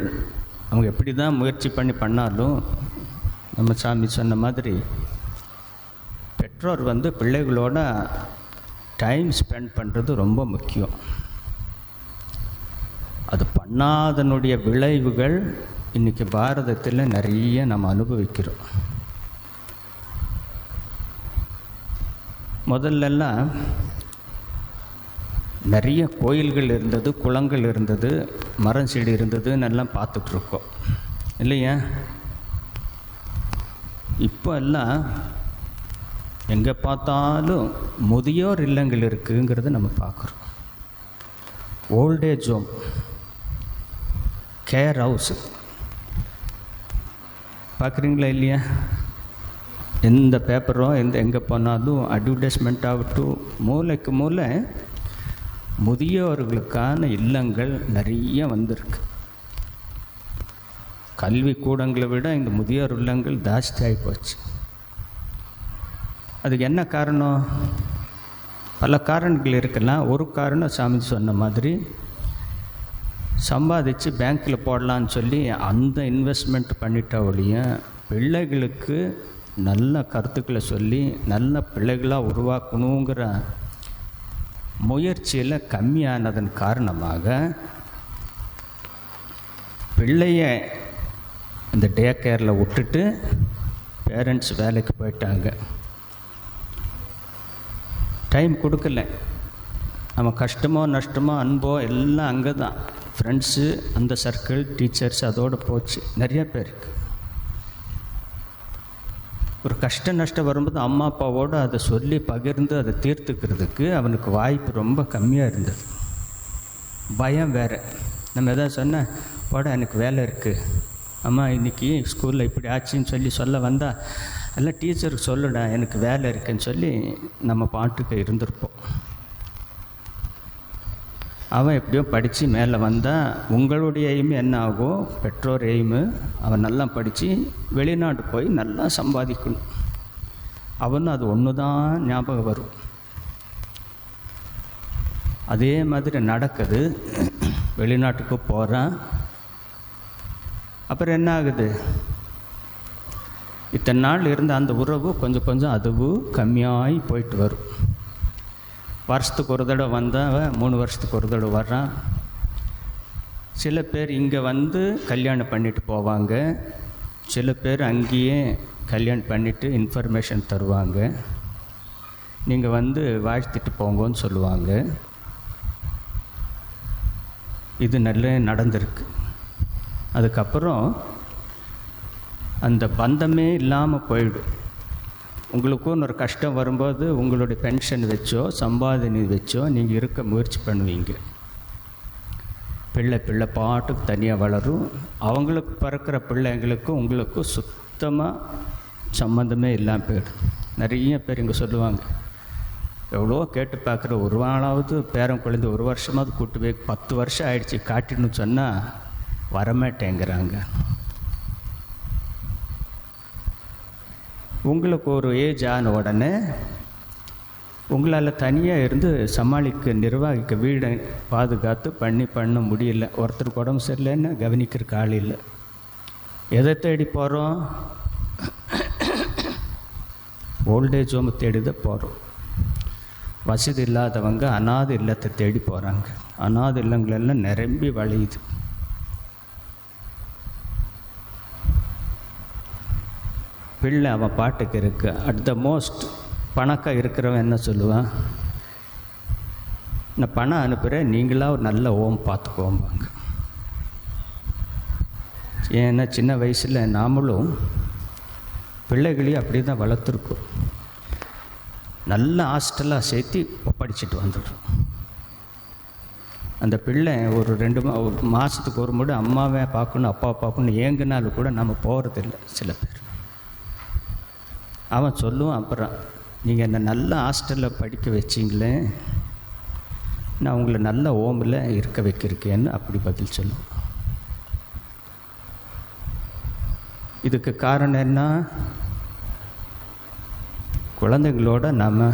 அவங்க எப்படி தான் முயற்சி பண்ணாலும் நம்ம சாமி சொன்ன மாதிரி பெற்றோர் பிள்ளைகளோட டைம் ஸ்பெண்ட் பண்ணுறது ரொம்ப முக்கியம். அது பண்ணாதனுடைய விளைவுகள் இன்றைக்கி பாரதத்தில் நிறைய நம்ம அனுபவிக்கிறோம். முதல்லலாம் நிறைய கோயில்கள் இருந்தது, குளங்கள் இருந்தது, மரம் செடி இருந்ததுன்னு எல்லாம் பார்த்துட்ருக்கோம் இல்லையா? இப்போ எல்லாம் எங்கே பார்த்தாலும் முதியோர் இல்லங்கள் இருக்குங்கிறத நம்ம பார்க்குறோம். ஓல்டேஜ் ஹோம், கேர் ஹவுஸ் பார்க்குறீங்களா இல்லையா? எந்த பேப்பரோ எங்கே போனாலும் அட்வர்டைஸ்மெண்ட் ஆகட்டும், மூலைக்கு மூலை முதியோர்களுக்கான இல்லங்கள் நிறைய வந்திருக்கு. கல்வி கூடங்களை விட இந்த முதியோர் இல்லங்கள் ஜாஸ்தியாகி போச்சு. அதுக்கு என்ன காரணம்? பல காரணங்கள் இருக்கலாம். ஒரு காரணம் சாமி சொன்ன மாதிரி சம்பாதிச்சு பேங்க்கில் போடலான்னு சொல்லி அந்த இன்வெஸ்ட்மெண்ட் பண்ணிட்ட ஒழிய பிள்ளைகளுக்கு நல்ல கருத்துக்களை சொல்லி நல்ல பிள்ளைகளாக உருவாக்கணுங்கிற முயற்சியில் கம்மியானதன் காரணமாக பிள்ளைய இந்த டே கேரில் விட்டுட்டு பேரண்ட்ஸ் வேலைக்கு போயிட்டாங்க. டைம் கொடுக்கல. நம்ம கஷ்டமோ நஷ்டமோ அன்போ எல்லாம் அங்கே தான். ஃப்ரெண்ட்ஸு, அந்த சர்க்கிள், டீச்சர்ஸ், அதோடு போச்சு. நிறைய பேருக்கு ஒரு கஷ்ட நஷ்டம் வரும்போது அம்மா அப்பாவோடு அதை சொல்லி பகிர்ந்து அதை தீர்த்துக்கிறதுக்கு அவனுக்கு வாய்ப்பு ரொம்ப கம்மியாக இருந்தது. பயம் வேறு. நம்ம எதாவது சொன்னால் போட எனக்கு வேலை இருக்குது, அம்மா இன்றைக்கி ஸ்கூலில் இப்படி ஆச்சுன்னு சொல்ல வந்தால் எல்லாம் டீச்சருக்கு சொல்லுடா எனக்கு வேலை இருக்குன்னு சொல்லி நம்ம பாட்டுக்கு இருந்திருப்போம். அவன் எப்படியோ படித்து மேலே வந்தால் உங்களுடைய எய்மு என்ன ஆகும்? பெற்றோர் எய்மு அவன் நல்லா படித்து வெளிநாடு போய் நல்லா சம்பாதிக்கணும். அவனும் அது ஒன்று தான் ஞாபகம் வரும். அதே மாதிரி நடக்குது. வெளிநாட்டுக்கு போகிறான். அப்புறம் என்ன ஆகுது? இத்தனை நாள் இருந்த அந்த உறவு கொஞ்சம் கொஞ்சம் அதுவும் கம்மியாகி போயிட்டு வரும். வருஷத்துக்கு ஒரு தடவை வந்தால் 3 வருஷத்துக்கு ஒரு தடவை வர்றான். சில பேர் இங்கே கல்யாணம் பண்ணிட்டு போவாங்க. சில பேர் அங்கேயே கல்யாணம் பண்ணிவிட்டு இன்ஃபர்மேஷன் தருவாங்க. நீங்கள் வாழ்த்திட்டு போங்கன்னு சொல்லுவாங்க. இது நல்லா நடந்திருக்கு. அதுக்கப்புறம் அந்த பந்தமே இல்லாமல் போயிடும். உங்களுக்கும் ஒரு கஷ்டம் வரும்போது உங்களுடைய பென்ஷன் வச்சோ சம்பாதனை வச்சோ நீங்கள் இருக்க முயற்சி பண்ணுவீங்க. பிள்ளை பாட்டுக்கு தனியாக வளரும். அவங்களுக்கு பிறக்கிற பிள்ளைங்களுக்கும் உங்களுக்கும் சுத்தமாக சம்மந்தமே இல்லாமல் போயிடும். நிறைய பேர் இங்கே சொல்லுவாங்க, எவ்வளோ கேட்டு பார்க்குற ஒரு நாளாவது பேரன் குழந்தை 1 வருஷமாவது கூட்டு போய் 10 வருஷம் ஆயிடுச்சு காட்டின்னு சொன்னால் வரமாட்டேங்கிறாங்க. உங்களுக்கு ஒரு ஏஜ் ஆன உடனே உங்களால் தனியாக இருந்து நிர்வகிக்க வீடை பாதுகாத்து பண்ண முடியல. ஒருத்தருக்கு உடம்பு சரியில்லைன்னா கவனிக்கிறதுக்கு ஆள் இல்லை. எதை தேடி போகிறோம்? ஓல்டேஜ் ஹோம் தேடி தான் போகிறோம். வசதி இல்லாதவங்க அநாத இல்லத்தை தேடி போகிறாங்க. அநாத இல்லங்களெல்லாம் நிரம்பி வழியுது. பிள்ளை அவன் பாட்டுக்கு இருக்கு. அட் த மோஸ்ட் பணக்காக இருக்கிறவன் என்ன சொல்லுவான்? நான் பணம் அனுப்புகிறேன், நீங்களாக ஒரு நல்ல ஹோம் பார்த்துக்கோம்பாங்க. ஏன்னா சின்ன வயசில் நாமளும் பிள்ளைகளையும் அப்படி தான் வளர்த்துருக்கோம். நல்ல ஹாஸ்டலாக சேர்த்து படிச்சுட்டு வந்துடுறோம். அந்த பிள்ளை ஒரு 2 மாதத்துக்கு ஒரு முறை அம்மாவை பார்க்கணும் அப்பாவை பார்க்கணும் ஏங்கினாலும் கூட நம்ம போகிறதில்லை. சில பேர் அவன் சொல்லுவான், அப்புறம் நீங்கள் என்னை நல்ல ஹாஸ்டலில் படிக்க வச்சிங்களே, நான் உங்களை நல்ல ஹோமில் இருக்க வைக்கிருக்கேன்னு அப்படி பதில் சொல்லுவோம். இதுக்கு காரணம் என்ன? குழந்தைங்களோட நம்ம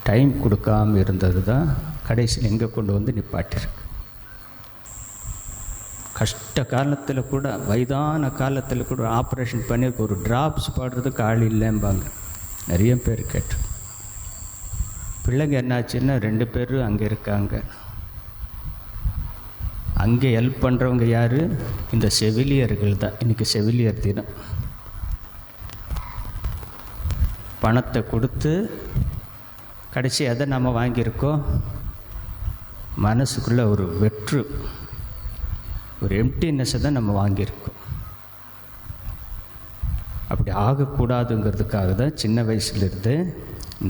டைம் கொடுக்காமல் இருந்தது தான் கடைசியில் எங்கே கொண்டு வந்து நிப்பாட்டிருக்கு. கஷ்ட காலத்தில் கூட, வயதான காலத்தில் கூட ஆப்ரேஷன் பண்ணி ஒரு ட்ராப்ஸ் பாடுறதுக்கு ஆள் இல்லைம்பாங்க. நிறைய பேர் கேட்டு பிள்ளைங்க என்னாச்சுன்னா 2 பேரும் அங்கே இருக்காங்க. அங்கே ஹெல்ப் பண்ணுறவங்க யார்? இந்த செவிலியர்கள் தான். இன்றைக்கி செவிலியர் தினம். பணத்தை கொடுத்து கடைசி எதை நம்ம வாங்கியிருக்கோம்? மனசுக்குள்ளே ஒரு வெற்று, ஒரு எம்டினஸை தான் நம்ம வாங்கியிருக்கோம். அப்படி ஆகக்கூடாதுங்கிறதுக்காக தான் சின்ன வயசுலேருந்து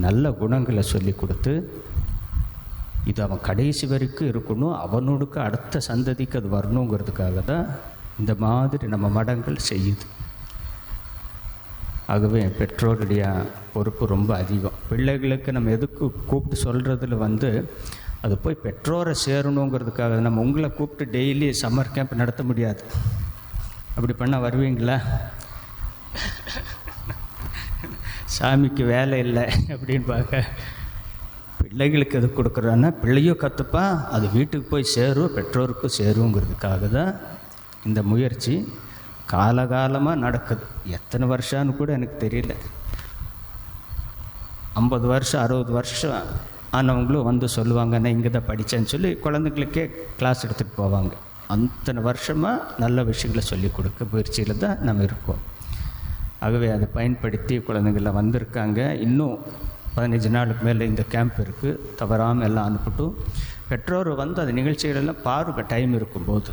நல்ல குணங்களை சொல்லி கொடுத்து, இது அவன் கடைசி வரைக்கும் இருக்கணும், அவனோடுக்கு அடுத்த சந்ததிக்கு அது வரணுங்கிறதுக்காக தான் இந்த மாதிரி நம்ம மடங்கள் செய்யுது. ஆகவே பெற்றோருடைய பொறுப்பு ரொம்ப அதிகம். பிள்ளைகளுக்கு நம்ம எதுக்கு கூப்பிட்டு சொல்கிறதுல அது போய் பெற்றோரை சேரணுங்கிறதுக்காக நம்ம உங்களை கூப்பிட்டு டெய்லி சம்மர் கேம்ப் நடத்த முடியாது. அப்படி பண்ணால் வருவீங்களா? சாமிக்கு வேலை இல்லை அப்படின்னு பார்க்க பிள்ளைகளுக்கு எது கொடுக்குறான்னா பிள்ளையும் கற்றுப்பான், அது வீட்டுக்கு போய் சேரும், பெற்றோருக்கும் சேருங்கிறதுக்காக தான் இந்த முயற்சி காலகாலமாக நடக்குது. எத்தனை வருஷம்னு கூட எனக்கு தெரியல. 50 வருஷம் 60 வருஷம் ஆனவங்களும் சொல்லுவாங்க, நான் இங்கே தான் படித்தேன்னு சொல்லி குழந்தைங்களுக்கே கிளாஸ் எடுத்துகிட்டு போவாங்க. அத்தனை வருஷமாக நல்ல விஷயங்களை சொல்லிக் கொடுக்க முயற்சியில் தான் நம்ம இருக்கோம். ஆகவே அதை பயன்படுத்தி குழந்தைங்கள்லாம் வந்திருக்காங்க. இன்னும் 15 நாளுக்கு மேலே இந்த கேம்ப் இருக்குது. தவறாமல் எல்லாம் அனுப்பட்டும். பெற்றோர் அந்த நிகழ்ச்சிகளெல்லாம் பாருங்க டைம் இருக்கும்போது.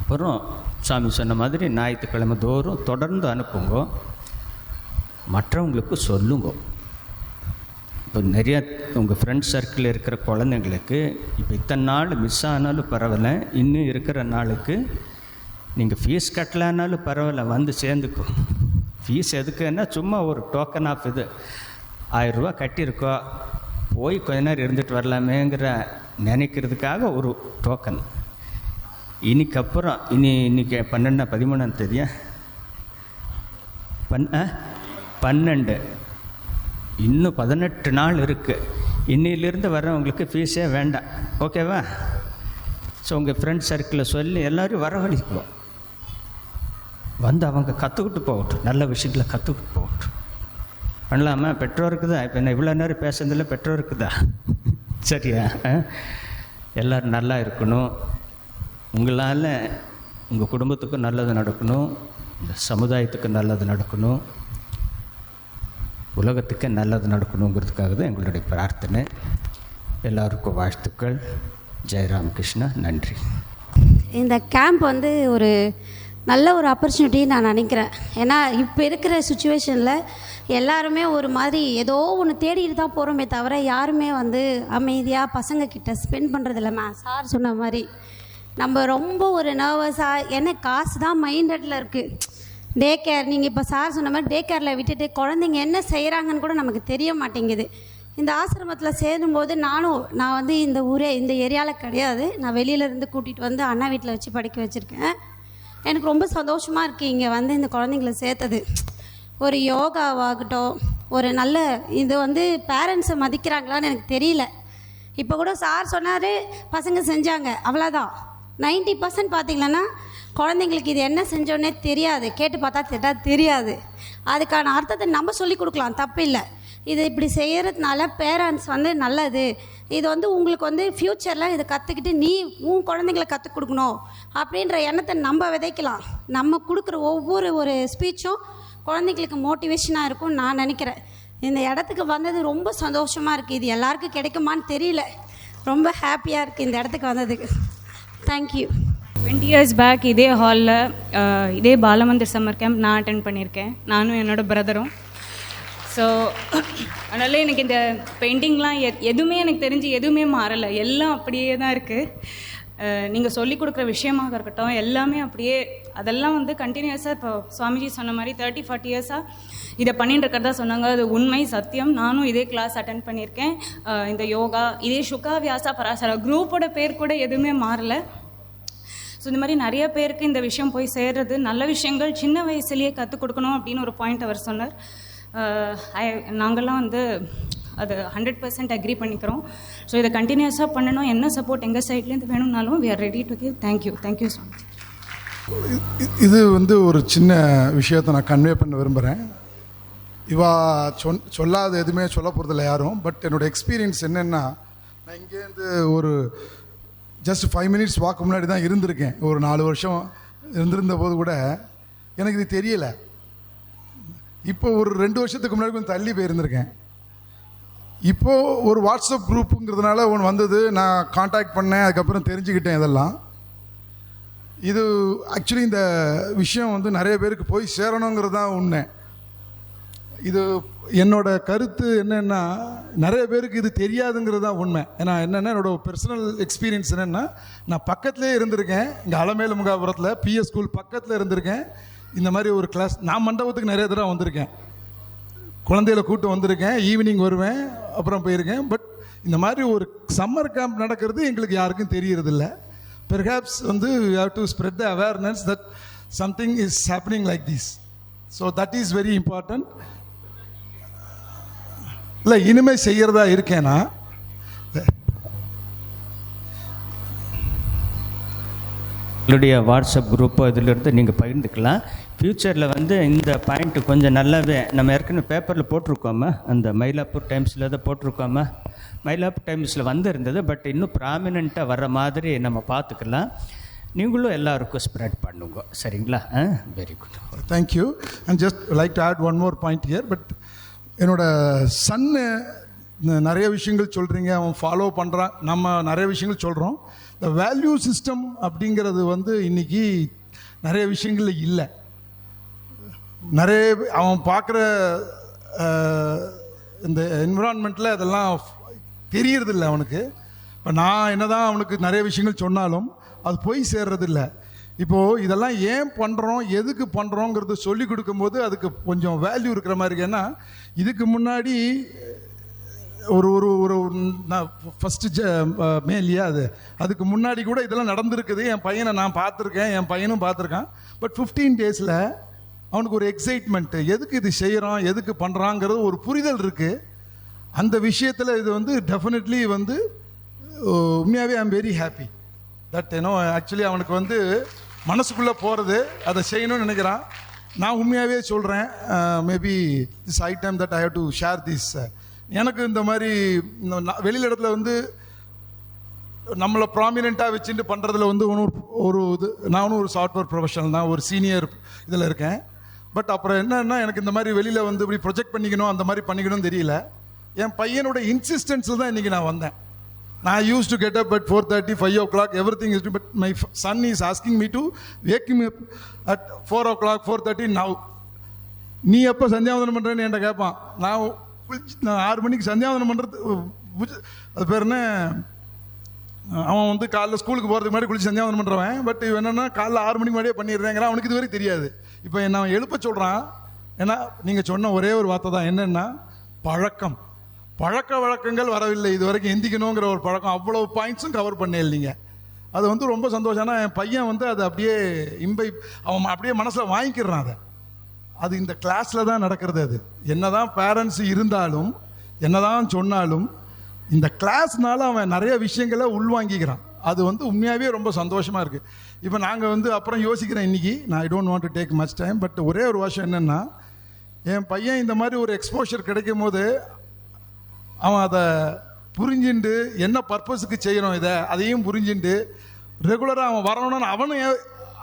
அப்புறம் சாமி சொன்ன மாதிரி ஞாயிற்றுக்கிழமை தோறும் தொடர்ந்து அனுப்புங்க, மற்றவங்களுக்கு சொல்லுங்க. இப்போ நிறையா உங்கள் ஃப்ரெண்ட்ஸ் சர்க்கிளில் இருக்கிற குழந்தைங்களுக்கு இப்போ இத்தனை நாள் மிஸ் ஆனாலும் பரவாயில்ல, இன்னும் இருக்கிற நாளுக்கு நீங்கள் ஃபீஸ் கட்டலான்னாலும் பரவாயில்ல, சேர்ந்துக்கும். ஃபீஸ் எதுக்குன்னா சும்மா ஒரு டோக்கன் ஆஃப் இது 1000 ரூபா கட்டியிருக்கோம், போய் கொஞ்ச நேரம் இருந்துட்டு வரலாமேங்கிற நினைக்கிறதுக்காக ஒரு டோக்கன். இன்னைக்கப்புறம் இன்னைக்கு 13ஆம் தேதியா 12, இன்னும் 18 நாள் இருக்குது. இன்னிலிருந்து வர்றவங்களுக்கு ஃபீஸே வேண்டாம். ஓகேவா? ஸோ உங்கள் ஃப்ரெண்ட்ஸ் சர்க்கிளில் சொல்லி எல்லோரும் வரவழைக்குவோம். அவங்க கற்றுக்கிட்டு போகட்டும், நல்ல விஷயங்களை கற்றுக்கிட்டு போகட்டும். பண்ணலாமா? பெற்றோருக்கு தான். இப்போ என்ன இவ்வளோ நேரம் பேசுறதில்ல, பெற்றோருக்கு தான். சரியா? எல்லோரும் நல்லா இருக்கணும். உங்களால் உங்கள் குடும்பத்துக்கும் நல்லது நடக்கணும், இந்த சமுதாயத்துக்கு நல்லது நடக்கணும், உலகத்துக்கு நல்லது நடக்கணுங்கிறதுக்காக தான் எங்களுடைய பிரார்த்தனை. எல்லாருக்கும் வாழ்த்துக்கள். ஜெயராம் கிருஷ்ணா. நன்றி. இந்த கேம்ப் ஒரு நல்ல ஒரு ஆப்பர்ச்சுனிட்டின்னு நான் நினைக்கிறேன். ஏன்னா இப்போ இருக்கிற சுச்சுவேஷனில் எல்லாருமே ஒரு மாதிரி ஏதோ ஒன்று தேடிட்டு தான் போகிறோமே தவிர யாருமே அமைதியாக பசங்கக்கிட்ட ஸ்பெண்ட் பண்ணுறதில்ல. சார் சொன்ன மாதிரி நம்ம ரொம்ப ஒரு நர்வஸாக, ஏன்னா காசு தான் மைண்டடில் இருக்குது. டே கேர், நீங்கள் இப்போ சார் சொன்ன மாதிரி டே கேரில் விட்டுட்டு குழந்தைங்க என்ன செய்கிறாங்கன்னு கூட நமக்கு தெரிய மாட்டேங்குது. இந்த ஆசிரமத்தில் சேரும்போது நான் இந்த ஊரே இந்த ஏரியாவில் கிடையாது, நான் வெளியிலேருந்து கூட்டிகிட்டு அண்ணா வீட்டில் வச்சு படிக்க வச்சுருக்கேன். எனக்கு ரொம்ப சந்தோஷமாக இருக்குது இங்கே இந்த குழந்தைங்கள சேர்த்தது. ஒரு யோகாவாகட்டும், ஒரு நல்ல இது பேரண்ட்ஸை மதிக்கிறாங்களான்னு எனக்கு தெரியல. இப்போ கூட சார் சொன்னார், பசங்க செஞ்சாங்க, அவ்வளோதான். 90% பார்த்திங்களன்னா குழந்தைங்களுக்கு இது என்ன செஞ்சோன்னே தெரியாது, கேட்டு பார்த்தா தெரியாது. அதுக்கான அர்த்தத்தை நம்ம சொல்லி கொடுக்கலாம், தப்பு இல்லை. இது இப்படி செய்கிறதுனால பேரண்ட்ஸ் நல்லது, இது உங்களுக்கு ஃப்யூச்சரில் இதை கற்றுக்கிட்டு நீ உன் குழந்தைங்களை கற்றுக் கொடுக்கணும் அப்படின்ற எண்ணத்தை நம்ம விதைக்கலாம். நம்ம கொடுக்குற ஒவ்வொரு ஒரு ஸ்பீச்சும் குழந்தைங்களுக்கு மோட்டிவேஷனாக இருக்கும்னு நான் நினைக்கிறேன். இந்த இடத்துக்கு வந்தது ரொம்ப சந்தோஷமாக இருக்குது. இது எல்லாருக்கும் கிடைக்குமான்னு தெரியல, ரொம்ப ஹாப்பியாக இருக்குது இந்த இடத்துக்கு வந்ததுக்கு. தேங்க்யூ. 20 years பேக் இதே ஹாலில் இதே பாலமந்திர் சம்மர் கேம்ப் நான் அட்டென்ட் பண்ணியிருக்கேன், நானும் என்னோடய பிரதரும். ஸோ அதனால் எனக்கு இந்த பெயிண்டிங்லாம் எதுவுமே எனக்கு தெரிஞ்சு எதுவுமே மாறலை, எல்லாம் அப்படியே தான் இருக்குது. நீங்கள் சொல்லிக் கொடுக்குற விஷயமாக இருக்கட்டும் எல்லாமே அப்படியே அதெல்லாம் வந்து கண்டினியூஸாக இப்போ சுவாமிஜி சொன்ன மாதிரி 30-40 இயர்ஸாக இதை பண்ணிட்டு இருக்கிறதா சொன்னாங்க. அது உண்மை சத்தியம். நானும் இதே கிளாஸ் அட்டென்ட் பண்ணியிருக்கேன். இந்த யோகா இதே சுகா வியாசா பராசரா குரூப்போட பேர் கூட எதுவுமே மாறல. ஸோ இந்த மாதிரி நிறைய பேருக்கு இந்த விஷயம் போய் சேர்றது, நல்ல விஷயங்கள் சின்ன வயசுலேயே கற்றுக் கொடுக்கணும் அப்படின்னு ஒரு பாயிண்ட் அவர் சொன்னார். நாங்கள்லாம் வந்து அது 100% அக்ரி பண்ணிக்கிறோம். ஸோ இதை கண்டினியூஸாக பண்ணணும். என்ன சப்போர்ட் எங்கள் சைட்லேருந்து வேணும்னாலும் we are ready to give. Thank you so much. இது வந்து ஒரு சின்ன விஷயத்தை நான் கன்வே பண்ண விரும்புகிறேன். இவா சொல்லாத எதுவுமே சொல்ல போகிறதில்ல யாரும். பட் என்னோடய எக்ஸ்பீரியன்ஸ் என்னென்னா, நான் இங்கேருந்து ஒரு ஜஸ்ட் 5 minutes வாக்கு முன்னாடி தான் இருந்திருக்கேன். ஒரு 4 வருஷம் இருந்திருந்த போது கூட எனக்கு இது தெரியலை. இப்போ ஒரு 2 வருஷத்துக்கு முன்னாடி கொஞ்சம் தள்ளி போயிருந்திருக்கேன். இப்போது ஒரு வாட்ஸ்அப் குரூப்புங்கிறதுனால ஒன்று வந்தது, நான் காண்டாக்ட் பண்ணேன், அதுக்கப்புறம் தெரிஞ்சுக்கிட்டேன். இதெல்லாம் இது ஆக்சுவலி இந்த விஷயம் வந்து நிறைய பேருக்கு போய் சேரணுங்கிறது தான் உண்மை. இது என்னோட கருத்து என்னென்னா, நிறைய பேருக்கு இது தெரியாதுங்கிறது தான் உண்மை. ஏன்னா என்னென்னா, என்னோடய பர்சனல் எக்ஸ்பீரியன்ஸ் என்னென்னா, நான் பக்கத்துலேயே இருந்திருக்கேன். இங்கே அலமேலு முகாபுரத்தில் பிஎஸ் ஸ்கூல் பக்கத்தில் இருந்திருக்கேன். இந்த மாதிரி ஒரு கிளாஸ் நான் மண்டபத்துக்கு நிறைய தடவை வந்திருக்கேன். குழந்தைகளை கூட்டு வந்திருக்கேன். ஈவினிங் வருவேன், அப்புறம் போயிருக்கேன். பட் இந்த மாதிரி ஒரு சம்மர் கேம்ப் நடக்கிறது எங்களுக்கு யாருக்கும் தெரியறதில்ல. பெர்ஹாப்ஸ் வந்து you have to spread the awareness that something is happening like this. So that is very important. இல்லை இனிமேல் செய்கிறதா இருக்கேன்னா, உங்களுடைய வாட்ஸ்அப் குரூப்போ இதிலிருந்து நீங்கள் பகிர்ந்துக்கலாம். ஃப்யூச்சரில் வந்து இந்த பாயிண்ட்டு கொஞ்சம் நல்லாவே நம்ம ஏற்கனவே பேப்பரில் போட்டிருக்கோமா, அந்த மயிலாப்பூர் டைம்ஸில் தான் போட்டிருக்கோமா. மயிலாப்பூர் டைம்ஸில் வந்து இருந்தது. பட் இன்னும் ப்ராமினெண்ட்டாக வர்ற மாதிரி நம்ம பார்த்துக்கலாம். நீங்களும் எல்லாருக்கும் ஸ்ப்ரெட் பண்ணுங்க, சரிங்களா? Very good, thank you. And just like to add one more point here. But என்னோட சன்னு நிறைய விஷயங்கள் சொல்கிறீங்க, அவன் ஃபாலோ பண்ணுறான், நம்ம நிறைய விஷயங்கள் சொல்கிறோம். இந்த வேல்யூ சிஸ்டம் அப்படிங்கிறது வந்து இன்றைக்கி நிறைய விஷயங்களில் இல்லை. நிறைய அவன் பார்க்குற இந்த என்விரான்மெண்ட்டில் அதெல்லாம் தெரியறதில்ல அவனுக்கு. இப்போ நான் என்ன தான் அவனுக்கு நிறைய விஷயங்கள் சொன்னாலும் அது போய் சேர்றதில்ல. இப்போது இதெல்லாம் ஏன் பண்ணுறோம், எதுக்கு பண்ணுறோங்கிறது சொல்லி கொடுக்கும்போது அதுக்கு கொஞ்சம் வேல்யூ இருக்கிற மாதிரி. ஏன்னா இதுக்கு முன்னாடி ஒரு ஒரு ஒரு நான் ஃபஸ்ட்டு மே இல்லையா, அதுக்கு முன்னாடி கூட இதெல்லாம் நடந்திருக்குது. என் பையனை நான் பார்த்துருக்கேன், என் பையனும் பார்த்துருக்கான். பட் 15 daysல அவனுக்கு ஒரு எக்ஸைட்மெண்ட்டு, எதுக்கு இது செய்கிறோம், எதுக்கு பண்ணுறாங்கிறது ஒரு புரிதல் இருக்குது. அந்த விஷயத்தில் இது வந்து டெஃபினெட்லி வந்து உண்மையாகவே I am very happy that actually அவனுக்கு வந்து மனசுக்குள்ளே போகிறது, அதை செய்யணும்னு நினைக்கிறான். நான் உண்மையாகவே சொல்கிறேன், maybe this item that I have to share this. எனக்கு இந்த மாதிரி வெளியில் இடத்துல வந்து நம்மளை ப்ராமினெண்ட்டாக வச்சுட்டு பண்ணுறதுல வந்து ஒரு இது, நானும் ஒரு சாஃப்ட்வேர் ப்ரொஃபஷனல் தான், ஒரு சீனியர் இதில் இருக்கேன். பட் அப்புறம் என்னன்னா, எனக்கு இந்த மாதிரி வெளியில் வந்து இப்படி ப்ரொஜெக்ட் பண்ணிக்கணும், அந்த மாதிரி பண்ணிக்கணும்னு தெரியல. என் பையனோட இன்சிஸ்டன்ஸில் தான் இன்றைக்கி நான் வந்தேன். நான் use to get up at 4:30, 5 o'clock, everything is, but my son is asking me to wake him up at 4 o'clock, 4:30 now. நீ எப்போ சந்தியாவந்தனம் பண்ணுறேன்னு என்கிட்ட கேட்பான். நான் 6 மணிக்கு சந்தியாவந்தனம் பண்ணுறது, அது பேர் என்ன, அவன் வந்து காலைல ஸ்கூலுக்கு போகிறதுக்கு முன்னாடி குளிச்சு சந்தியாவந்தனம் பண்ணுறவன். பட் என்னென்னா காலைல 6 மணிக்கு முன்னாடியே பண்ணிடுறேங்கிறான். அவனுக்கு இது வரைக்கும் தெரியாது. இப்போ நான் எழுப்ப சொல்கிறான். ஏன்னா நீங்கள் சொன்ன ஒரே ஒரு வார்த்தை தான், என்னென்னா பழக்க வழக்கங்கள் வரவில்லை. இது வரைக்கும் எந்திக்கணுங்கிற ஒரு பழக்கம், அவ்வளோ பாயிண்ட்ஸும் கவர் பண்ணே இல்லைங்க. அது வந்து ரொம்ப சந்தோஷம். ஆனால் என் பையன் வந்து அதை அப்படியே அவன் அப்படியே மனசில் வாங்கிக்கிறான். அது இந்த கிளாஸில் தான் நடக்கிறது. அது என்ன தான் பேரண்ட்ஸ் இருந்தாலும், என்ன தான் சொன்னாலும், இந்த கிளாஸ்னால அவன் நிறைய விஷயங்களை உள்வாங்கிக்கிறான். அது வந்து உண்மையாகவே ரொம்ப சந்தோஷமாக இருக்குது. இப்போ நாங்கள் வந்து அப்புறம் யோசிக்கிறேன் இன்றைக்கி, நான் I don't want to take much time. But ஒரே ஒரு விஷயம் என்னென்னா, என் பையன் இந்த மாதிரி ஒரு எக்ஸ்போஷர் கிடைக்கும் போது அவன் அதை புரிஞ்சுண்டு என்ன பர்பஸுக்கு செய்யணும் இதை, அதையும் புரிஞ்சுண்டு ரெகுலராக அவன் வரணும்னு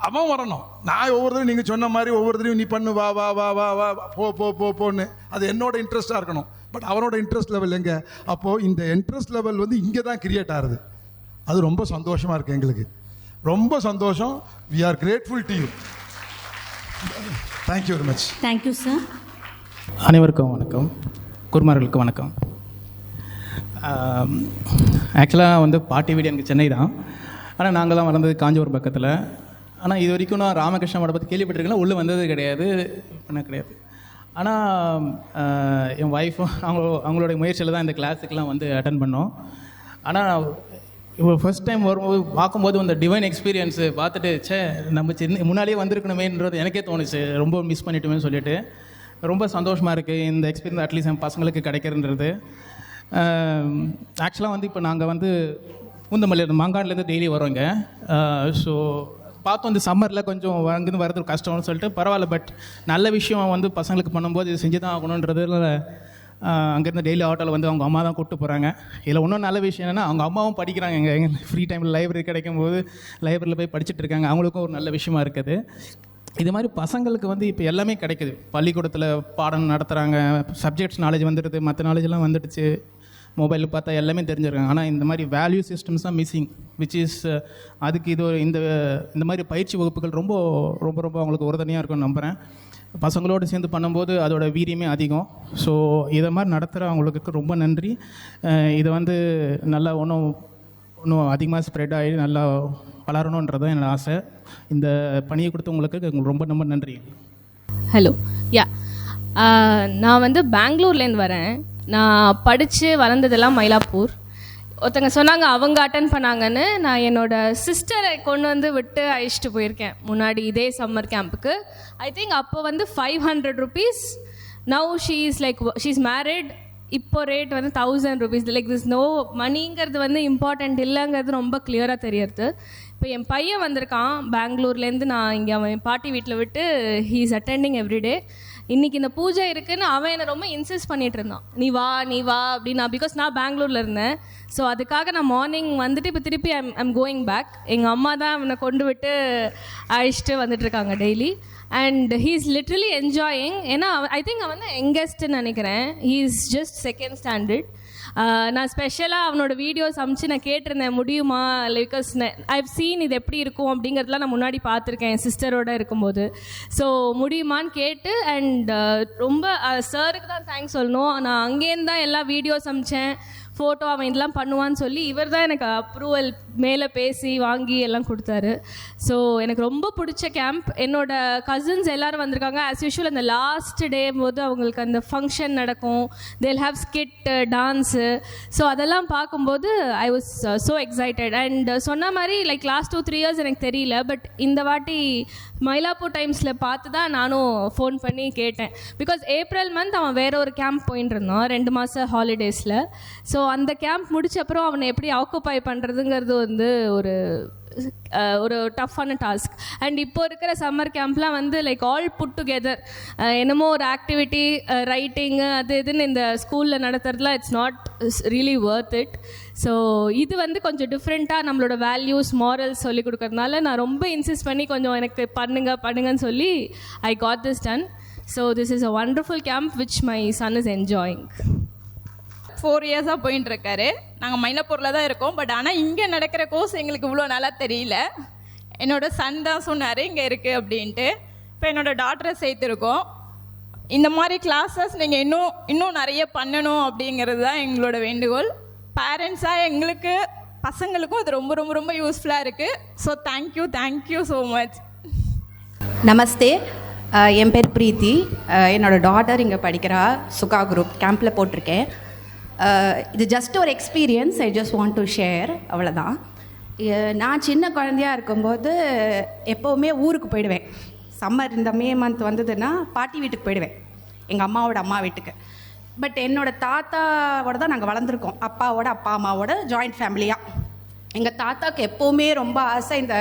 அவன் வரணும். நான் ஒவ்வொருத்தரையும் நீங்கள் சொன்ன மாதிரி ஒவ்வொருத்தரையும் நீ பண்ணு, வா வா வா வா வா போன்னு, அது என்னோட இன்ட்ரெஸ்ட்டாக இருக்கணும். பட் அவனோட இன்ட்ரெஸ்ட் லெவல் எங்கே? அப்போது இந்த இன்ட்ரெஸ்ட் லெவல் வந்து இங்கே தான் கிரியேட் ஆகுது. அது ரொம்ப சந்தோஷமாக இருக்குது எங்களுக்கு, ரொம்ப சந்தோஷம். We are grateful to you. Thank you very much. Thank you sir. அனைவருக்கும் வணக்கம், குருமார்களுக்கு வணக்கம். ஆக்சுவலாக வந்து பாட்டி வீடு எனக்கு சென்னை தான். ஆனால் நாங்கள்லாம் வளர்ந்தது காஞ்சிபுரம் பக்கத்தில். ஆனால் இது வரைக்கும் நான் ராமகிருஷ்ணா மடம் பற்றி கேள்விப்பட்டிருக்கேன், உள்ளே வந்தது கிடையாது, பண்ண கிடையாது. ஆனால் என் ஒய்ஃபும் அவங்களோட முயற்சியில் தான் இந்த கிளாஸுக்கெலாம் வந்து அட்டன் பண்ணோம். ஆனால் இப்போ ஃபஸ்ட் டைம் வரும்போது பார்க்கும்போது அந்த டிவைன் எக்ஸ்பீரியன்ஸு பார்த்துட்டு நம்ம முன்னாடியே வந்திருக்கணுமேன்றது எனக்கே தோணுச்சு. ரொம்ப மிஸ் பண்ணிட்டோமேன்னு சொல்லிட்டு ரொம்ப சந்தோஷமாக இருக்குது இந்த எக்ஸ்பீரியன்ஸ் அட்லீஸ்ட் என் பசங்களுக்கு கிடைக்கிறன்றது. ஆக்சுவலாக வந்து இப்போ நாங்கள் வந்து பூந்தமல்லியில் மாங்காட்லேருந்து டெய்லி வரோங்க. ஸோ பார்த்தோம் இந்த சம்மரில் கொஞ்சம் அங்கேருந்து வரது கஷ்டம்னு சொல்லிட்டு பரவாயில்ல, பட் நல்ல விஷயம் வந்து பசங்களுக்கு பண்ணும்போது இது செஞ்சு தான் ஆகணுன்றதுல அங்கேருந்து டெய்லி ஆட்டோவில் வந்து அவங்க அம்மா தான் கூப்பிட்டு போகிறாங்க. இதில் இன்னும் நல்ல விஷயம் என்னென்னா அவங்க அம்மாவும் படிக்கிறாங்க. எங்கள் ஃப்ரீ டைமில் லைப்ரரி கிடைக்கும் போது லைப்ரரியில் போய் படிச்சுட்டு இருக்காங்க. அவங்களுக்கும் ஒரு நல்ல விஷயமா இருக்குது. இது மாதிரி பசங்களுக்கு வந்து இப்போ எல்லாமே கிடைக்குது. பள்ளிக்கூடத்தில் பாடம் நடத்துகிறாங்க, சப்ஜெக்ட்ஸ் நாலேஜ் வந்துடுது, மற்ற நாலேஜெலாம் வந்துடுச்சு, மொபைலில் பார்த்தா எல்லாமே தெரிஞ்சிருக்காங்க. ஆனால் இந்த மாதிரி வேல்யூ சிஸ்டம்ஸ் தான் மிஸ்ஸிங், விச் இஸ் அதுக்கு இது இந்த மாதிரி பயிற்சி வகுப்புகள் ரொம்ப ரொம்ப ரொம்ப அவங்களுக்கு உறுதுணையாக இருக்கும்னு நம்புகிறேன். பசங்களோடு சேர்ந்து பண்ணும்போது அதோட வீரியமே அதிகம். ஸோ இதை மாதிரி நடத்துகிற அவங்களுக்கு ரொம்ப நன்றி. இதை வந்து நல்லா இன்னும் அதிகமாக ஸ்ப்ரெட் ஆகி நல்லா வளரணுன்றது தான் என்னோட ஆசை. இந்த பணியை கொடுத்தவங்களுக்கு ரொம்ப ரொம்ப நன்றி. ஹலோ, யா, நான் வந்து பெங்களூர்லேருந்து வரேன். நான் படித்து வளர்ந்ததெல்லாம் மயிலாப்பூர். ஒருத்தங்க சொன்னாங்க அவங்க அட்டன் பண்ணாங்கன்னு. நான் என்னோடய சிஸ்டரை கொண்டு வந்து விட்டு அழைச்சிட்டு போயிருக்கேன் முன்னாடி இதே சம்மர் கேம்புக்கு. ஐ திங்க் அப்போ வந்து 500 rupees. Now she is married. இப்போ ரேட் வந்து 1000 rupees. லைக் திஸ் நோ மணிங்கிறது வந்து இம்பார்ட்டண்ட் இல்லைங்கிறது ரொம்ப கிளியராக தெரியறது. இப்போ என் பையன் வந்திருக்கான் பெங்களூர்லேருந்து. நான் இங்கே அவன் பாட்டி வீட்டில் விட்டு ஹீ இஸ் அட்டெண்டிங் எவ்ரிடே. இன்றைக்கி இந்த பூஜை இருக்குதுன்னு அவன் என்னை ரொம்ப இன்சிஸ்ட் பண்ணிகிட்டு இருந்தான், நீ வா அப்படின்னா. பிகாஸ் நான் பெங்களூரில் இருந்தேன். ஸோ அதுக்காக நான் மார்னிங் வந்துட்டு இப்போ திருப்பி ஐம் கோயிங் பேக். எங்கள் அம்மா தான் அவனை கொண்டு விட்டு அழைச்சிட்டு வந்துட்டுருக்காங்க daily. And he is literally enjoying. ஏன்னா ஐ திங்க் அவன் தான் யங்கஸ்ட்டுன்னு நினைக்கிறேன். He is just 2nd standard. நான் ஸ்பெஷலாக அவனோட வீடியோஸ் அமிச்சு நான் கேட்டிருந்தேன் முடியுமா, பிகாஸ் ஐவ் சீன் இது எப்படி இருக்கும் அப்படிங்கிறதுலாம் நான் முன்னாடி பார்த்துருக்கேன் என் சிஸ்டரோடு இருக்கும்போது. ஸோ முடியுமான்னு கேட்டு அண்ட் ரொம்ப சாருக்கு தான் தேங்க்ஸ் சொல்லணும். நான் அங்கேருந்து தான் எல்லா வீடியோஸ் அமிச்சேன், ஃபோட்டோ அவன் இதெல்லாம் பண்ணுவான்னு சொல்லி இவர் தான் எனக்கு அப்ரூவல் மேலே பேசி வாங்கி எல்லாம் கொடுத்தாரு. ஸோ எனக்கு ரொம்ப பிடிச்ச கேம்ப். என்னோடய கசின்ஸ் எல்லோரும் வந்திருக்காங்க. ஆஸ் யூஷுவல் அந்த லாஸ்ட் டே போது அவங்களுக்கு அந்த ஃபங்க்ஷன் நடக்கும், they'll have skid, dance. So அதெல்லாம் பார்க்கும்போது I was so excited. And சொன்ன மாதிரி லைக் லாஸ்ட் 2-3 years எனக்கு தெரியல, பட் இந்த வாட்டி மயிலாப்பூர் டைம்ஸில் பார்த்து தான் நானும் ஃபோன் பண்ணி கேட்டேன். பிகாஸ் ஏப்ரல் மந்த் அவன் வேறு ஒரு கேம்ப் போயின்னு இருந்தான் 2 மாத ஹாலிடேஸில். ஸோ அந்த கேம்ப் முடிச்ச அப்புறம் அவனை எப்படி ஆக்குப்பை பண்ணுறதுங்கிறது வந்து ஒரு டஃப்பான டாஸ்க். அண்ட் இப்போ இருக்கிற சம்மர் கேம்ப்லாம் வந்து லைக் ஆல் புட் டுகெதர். என்னமோ ஒரு ஆக்டிவிட்டி, ரைட்டிங்கு, அது இதுன்னு இந்த ஸ்கூலில் நடத்துறதுலாம் it's not really worth it. So இது வந்து கொஞ்சம் டிஃப்ரெண்ட்டாக நம்மளோட வேல்யூஸ், மாரல்ஸ் சொல்லி கொடுக்கறதுனால நான் ரொம்ப இன்சிஸ்ட் பண்ணி கொஞ்சம் எனக்கு பண்ணுங்கன்னு சொல்லி I got this done. So this is a wonderful camp which my son is enjoying. 4 years-ஆக போயின்ட்டுருக்காரு. நாங்கள் மயிலாப்பூரில் தான் இருக்கோம். பட் ஆனால் இங்கே நடக்கிற கோர்ஸ் எங்களுக்கு இவ்வளோ நல்லா தெரியல. என்னோடய சன் தான் சொன்னார் இங்கே இருக்குது அப்படின்ட்டு. இப்போ என்னோடய டாட்டரை சேர்த்துருக்கோம். இந்த மாதிரி கிளாஸஸ் நீங்கள் இன்னும் நிறைய பண்ணணும் அப்படிங்கிறது தான் எங்களோட வேண்டுகோள். பேரண்ட்ஸாக எங்களுக்கு பசங்களுக்கும் இது ரொம்ப ரொம்ப ரொம்ப யூஸ்ஃபுல்லாக இருக்குது. So thank you so much. நமஸ்தே, என் பேர் பிரீத்தி. என்னோடய டாட்டர் இங்கே படிக்கிறா. சுகா குரூப் கேம்பில் போட்டிருக்கேன். இது ஜஸ்ட் ஒரு experience, I just want to share, அவ்வளோதான். நான் சின்ன குழந்தையாக இருக்கும்போது எப்போவுமே ஊருக்கு போயிடுவேன். சம்மர் இந்த மே மந்த் வந்ததுன்னா பாட்டி வீட்டுக்கு போயிடுவேன், எங்கள் அம்மா வீட்டுக்கு. பட் என்னோடய தாத்தாவோட தான் நாங்கள் வளர்ந்துருக்கோம், அப்பாவோட அப்பா அம்மாவோட ஜாயிண்ட் ஃபேமிலியாக. எங்கள் தாத்தாவுக்கு எப்போவுமே ரொம்ப ஆசை இந்த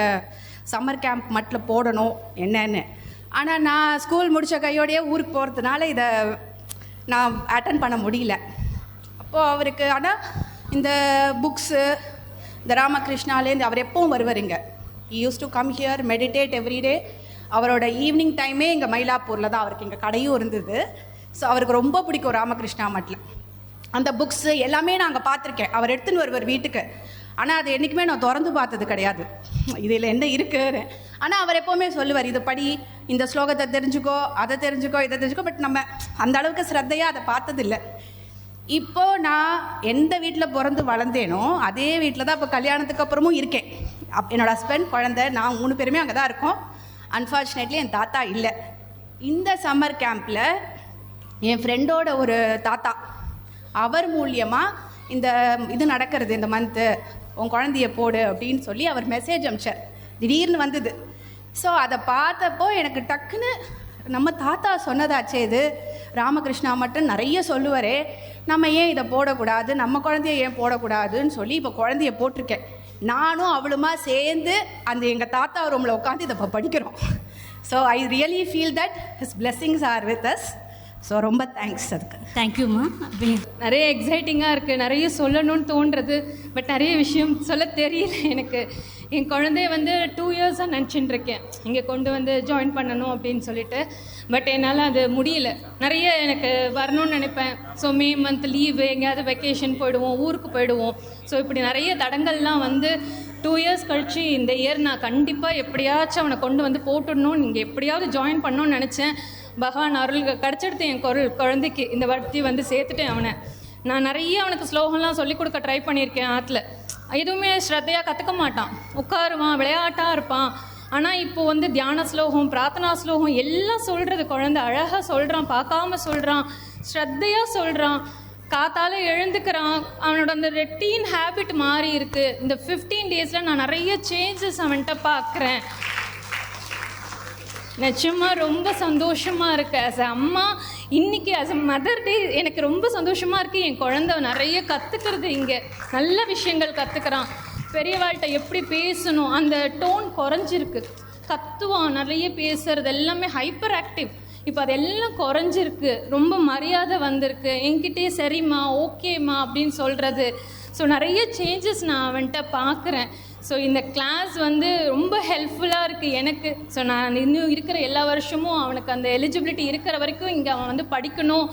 சம்மர் கேம்ப் மட்டில் போடணும் என்னன்னு. ஆனால் நான் ஸ்கூல் முடித்த கையோடையே ஊருக்கு போகிறதுனால இதை நான் அட்டன் பண்ண முடியல. அப்போது அவருக்கு ஆனால் இந்த புக்ஸு, இந்த ராமகிருஷ்ணாலேருந்து அவர் எப்பவும் வருவாருங்க. Use to come here, meditate everyday. அவரோட ஈவினிங் டைமே இங்கே மயிலாப்பூரில் தான், அவருக்கு இங்கே கடையும் இருந்தது. ஸோ அவருக்கு ரொம்ப பிடிக்கும் ராமகிருஷ்ணா மட்டில். அந்த புக்ஸு எல்லாமே நாங்கள் பார்த்துருக்கேன். அவர் எடுத்துன்னு வருவார் வீட்டுக்கு. ஆனால் அது என்றைக்குமே நான் திறந்து பார்த்தது கிடையாது, இதில் என்ன இருக்குது. ஆனால் அவர் எப்போவுமே சொல்லுவார், இது படி, இந்த ஸ்லோகத்தை தெரிஞ்சுக்கோ, அதை தெரிஞ்சுக்கோ, இதை தெரிஞ்சுக்கோ. பட் நம்ம அந்த அளவுக்கு ஸ்ரத்தையாக அதை பார்த்ததில்லை. இப்போது நான் எந்த வீட்டில் பிறந்து வளர்ந்தேனோ அதே வீட்டில் தான் இப்போ கல்யாணத்துக்கு அப்புறமும் இருக்கேன். என்னோடய ஹஸ்பண்ட், குழந்தை, நான் 3 பேருமே அங்கே தான் இருக்கோம். அன்ஃபார்ச்சுனேட்லி என் தாத்தா இல்லை. இந்த சம்மர் கேம்பில் என் ஃப்ரெண்டோட ஒரு தாத்தா, அவர் மூலியமாக இந்த இது நடக்கிறது, இந்த மந்த்து உன் குழந்தைய போடு அப்படின்னு சொல்லி அவர் மெசேஜ் அனுப்பிச்சார். திடீர்னு வந்தது. ஸோ அதை பார்த்தப்போ எனக்கு டக்குன்னு நம்ம தாத்தா சொன்னதாச்சே, இது ராமகிருஷ்ணா மட்டும் நிறைய சொல்லுவாரே, நம்ம ஏன் இதை போடக்கூடாது, நம்ம குழந்தைய ஏன் போடக்கூடாதுன்னு சொல்லி இப்போ குழந்தைய போட்டிருக்கேன். நானும் அவளுமா சேர்ந்து அந்த எங்கள் தாத்தா ரூமில் உட்காந்து இதை இப்போ படிக்கிறோம். So I really feel that his blessings are with us. So ரொம்ப தேங்க்ஸ் அதுக்கு. தேங்க்யூம்மா. நிறைய எக்ஸைட்டிங்காக இருக்குது, நிறைய சொல்லணும்னு தோன்றுறது, பட் நிறைய விஷயம் சொல்ல தெரியல எனக்கு. என் குழந்தைய வந்து 2 இயர்ஸாக நினச்சிட்டு இருக்கேன் இங்கே கொண்டு வந்து ஜாயின் பண்ணணும் அப்படின்னு சொல்லிட்டு. பட் என்னால் அது முடியல. நிறைய எனக்கு வரணும்னு நினைப்பேன். ஸோ மே மந்த் லீவு, எங்கேயாவது வெக்கேஷன் போயிடுவோம், ஊருக்கு போயிடுவோம். ஸோ இப்படி நிறைய தடங்கள்லாம் வந்து 2 இயர்ஸ் கழித்து இந்த இயர் நான் கண்டிப்பாக எப்படியாச்சும் அவனை கொண்டு வந்து போட்டுடணும், நீங்கள் எப்படியாவது ஜாயின் பண்ணணும்னு நினச்சேன். பகவான் அருள் கிடச்சிடுத்து என் குழந்தைக்கு. இந்த வாட்டி வந்து சேர்த்துட்டேன் அவனை. நான் நிறைய அவனுக்கு ஸ்லோகம்லாம் சொல்லிக் கொடுக்க ட்ரை பண்ணியிருக்கேன். ஆற்றுல எதுவுமே ஸ்ரத்தையாக கற்றுக்க மாட்டான், உட்காருவான், விளையாட்டாக இருப்பான். ஆனால் இப்போ வந்து தியான ஸ்லோகம், பிரார்த்தனா ஸ்லோகம் எல்லாம் சொல்கிறது குழந்தை அழகாக சொல்கிறான், பார்க்காம சொல்கிறான், ஸ்ரத்தையாக சொல்கிறான், காத்தால் எழுந்துக்கிறான். அவனோட அந்த ரொட்டீன் ஹேபிட் மாறி இருக்குது. இந்த 15 டேஸில் நான் நிறைய சேஞ்சஸ் அவன்கிட்ட பார்க்குறேன். நிச்சயமாக ரொம்ப சந்தோஷமாக இருக்குது. ஆஸ் அ அம்மா இன்றைக்கி ஆஸ் அ மதர் டே எனக்கு ரொம்ப சந்தோஷமாக இருக்குது. என் குழந்தை நிறைய கற்றுக்கிறது, இங்கே நல்ல விஷயங்கள் கற்றுக்கிறான். பெரியவாள்கிட்ட எப்படி பேசணும், அந்த டோன் குறைஞ்சிருக்கு. கத்துவான், நிறைய பேசுகிறது எல்லாமே ஹைப்பர் ஆக்டிவ். இப்போ அதெல்லாம் குறைஞ்சிருக்கு, ரொம்ப மரியாதை வந்திருக்கு. என்கிட்டே சரிம்மா, ஓகேம்மா அப்படின்னு சொல்கிறது. ஸோ நிறைய சேஞ்சஸ் நான் அவன்கிட்ட பார்க்குறேன். ஸோ இந்த கிளாஸ் வந்து ரொம்ப ஹெல்ப்ஃபுல்லாக இருக்குது எனக்கு. ஸோ நான் இன்னும் இருக்கிற எல்லா வருஷமும் அவனுக்கு அந்த எலிஜிபிலிட்டி இருக்கிற வரைக்கும் இங்கே அவன் வந்து படிக்கணும்,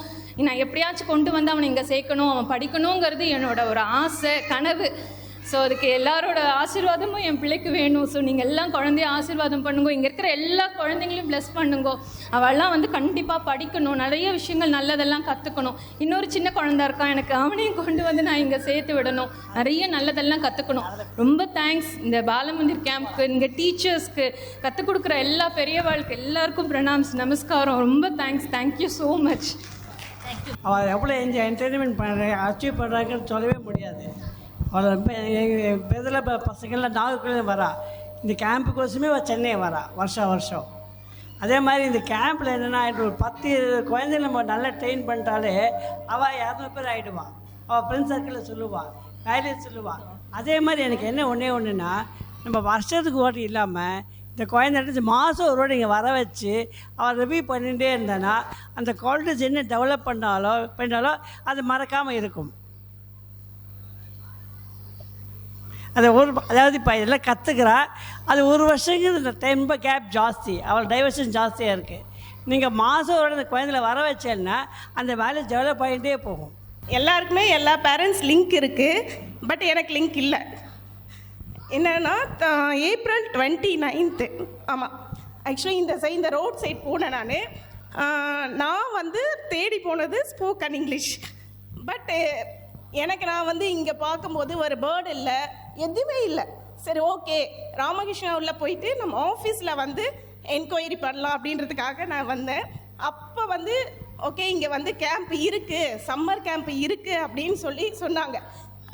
நான் எப்படியாச்சும் கொண்டு வந்து அவனை இங்கே சேர்க்கணும், அவன் படிக்கணுங்கிறது என்னோட ஒரு ஆசை, கனவு. ஸோ அதுக்கு எல்லாரோட ஆசீர்வாதமும் என் பிள்ளைக்கு வேணும். ஸோ நீங்கள் எல்லாம் குழந்தைய ஆசீர்வாதம் பண்ணுங்க, இங்கே இருக்கிற எல்லா குழந்தைங்களையும் ப்ளஸ் பண்ணுங்க. அவள்லாம் வந்து கண்டிப்பாக படிக்கணும், நிறைய விஷயங்கள் நல்லதெல்லாம் கற்றுக்கணும். இன்னொரு சின்ன குழந்தை இருக்கான் எனக்கு, அவனையும் கொண்டு வந்து நான் இங்கே சேர்த்து விடணும், நிறைய நல்லதெல்லாம் கற்றுக்கணும். ரொம்ப தேங்க்ஸ் இந்த பாலமந்திர் கேம்ப்க்கு, இங்கே டீச்சர்ஸ்க்கு, கற்றுக் கொடுக்குற எல்லா பெரியவாளுக்கு எல்லாருக்கும் பிரணாம்ஸ், நமஸ்காரம். ரொம்ப தேங்க்ஸ், தேங்க்யூ ஸோ மச். அவள் எவ்வளோ என்டர்டைன்மெண்ட் பண்ணுறேன், அச்சீவ் பண்ணுறாங்கன்னு சொல்லவே முடியாது. அவள் பெதில் பசங்கள்லாம் நாகர்கோவில் வரா, இந்த கேம்புக்கோசமே அவள் சென்னை வரா வருஷம். அதே மாதிரி இந்த கேம்பில் என்னென்னா, ஒரு 10 குழந்தைங்க நம்ம நல்லா ட்ரெயின் பண்ணிட்டாலே அவள் 200 பேர் ஆகிடுவான். அவள் ஃப்ரெண்ட்ஸ் சர்க்கிளில் சொல்லுவாள், வேலையை சொல்லுவாள். அதே மாதிரி எனக்கு என்ன ஒன்றுனா, நம்ம வருஷத்துக்கு ஓட்டி இல்லாமல் இந்த குழந்தை மாதம் ஒரு வாட்டி இங்கே வர வச்சு அவள் ரிவ்யூ பண்ணிகிட்டே இருந்தானா, அந்த குவாலிட்டிஸ் என்ன டெவலப் பண்ணாலோ அது மறக்காமல் இருக்கும். அதை அதாவது இப்போ இதெல்லாம் கற்றுக்கிறா, அது ஒரு வருஷங்கிறது ரொம்ப கேப் ஜாஸ்தி, அவள் டைவர்ஷன் ஜாஸ்தியாக இருக்குது. நீங்கள் மாதம் ஒரு குழந்தைல வர வச்சேன்னா அந்த வேலை டெவலப் ஆகிட்டே போகும். எல்லாருக்குமே எல்லா பேரண்ட்ஸ் லிங்க் இருக்குது, பட் எனக்கு லிங்க் இல்லை. என்னென்னா April 29, ஆமாம், ஆக்சுவலி இந்த ரோட் சைட் போனேன். நான் வந்து தேடி போனது ஸ்போக்கன் இங்கிலீஷ். பட் எனக்கு நான் வந்து இங்கே பார்க்கும்போது ஒரு பேர்டு இல்லை, எதுவுமே இல்லை. சரி, ஓகே, ராமகிருஷ்ணா உள்ள போயிட்டு நம்ம ஆஃபீஸில் வந்து என்கொயரி பண்ணலாம் அப்படின்றதுக்காக நான் வந்தேன். அப்போ வந்து ஓகே, இங்கே வந்து கேம்ப் இருக்குது, சம்மர் கேம்ப் இருக்குது அப்படின்னு சொல்லி சொன்னாங்க.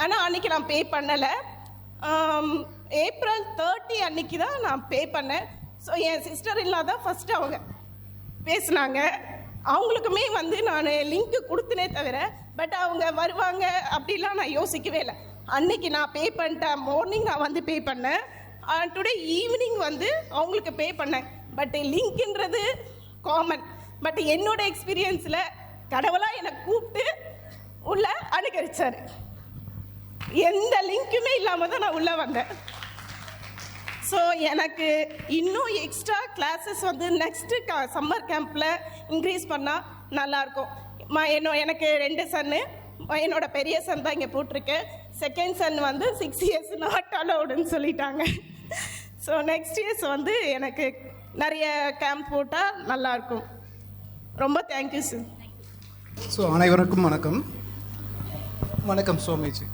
ஆனால் அன்றைக்கி நான் பே பண்ணலை. April 30 அன்றைக்கி தான் நான் பே பண்ணேன். ஸோ என் சிஸ்டர் இல்லா தான் ஃபஸ்ட்டு அவங்க பேசுனாங்க. அவங்களுக்குமே வந்து நான் லிங்க்கு கொடுத்தனே தவிர, பட் அவங்க வருவாங்க அப்படிலாம் நான் யோசிக்கவே இல்லை. அன்றைக்கி நான் பே பண்ணிட்டேன். மார்னிங் நான் வந்து பே பண்ணேன், டுடே ஈவினிங் வந்து அவங்களுக்கு பே பண்ணேன். But லிங்க்ன்றது common. பட் என்னோட எக்ஸ்பீரியன்ஸில் கடவுளாக என்னை கூப்பிட்டு உள்ளே அனுகரிச்சார். எந்த லிங்க்குமே இல்லாமல் தான் நான் உள்ளே வந்தேன். ஸோ எனக்கு இன்னும் எக்ஸ்ட்ரா கிளாஸஸ் வந்து நெக்ஸ்ட்டு சம்மர் கேம்பில் இன்க்ரீஸ் பண்ணால் நல்லாயிருக்கும். எனக்கு 2 சன்னு, என்னோட பெரிய சன் தான் இங்கே போட்டிருக்கேன். செகண்ட் சன் வந்து 6 இயர்ஸ் நாட் அலவுடுன்னு சொல்லிட்டாங்க. ஸோ நெக்ஸ்ட் இயர்ஸ் வந்து எனக்கு நிறைய கேம்ப் போட்டால் நல்லாயிருக்கும். ரொம்ப தேங்க்யூ சார். ஸோ அனைவருக்கும் வணக்கம். வணக்கம் சுவாமிஜி.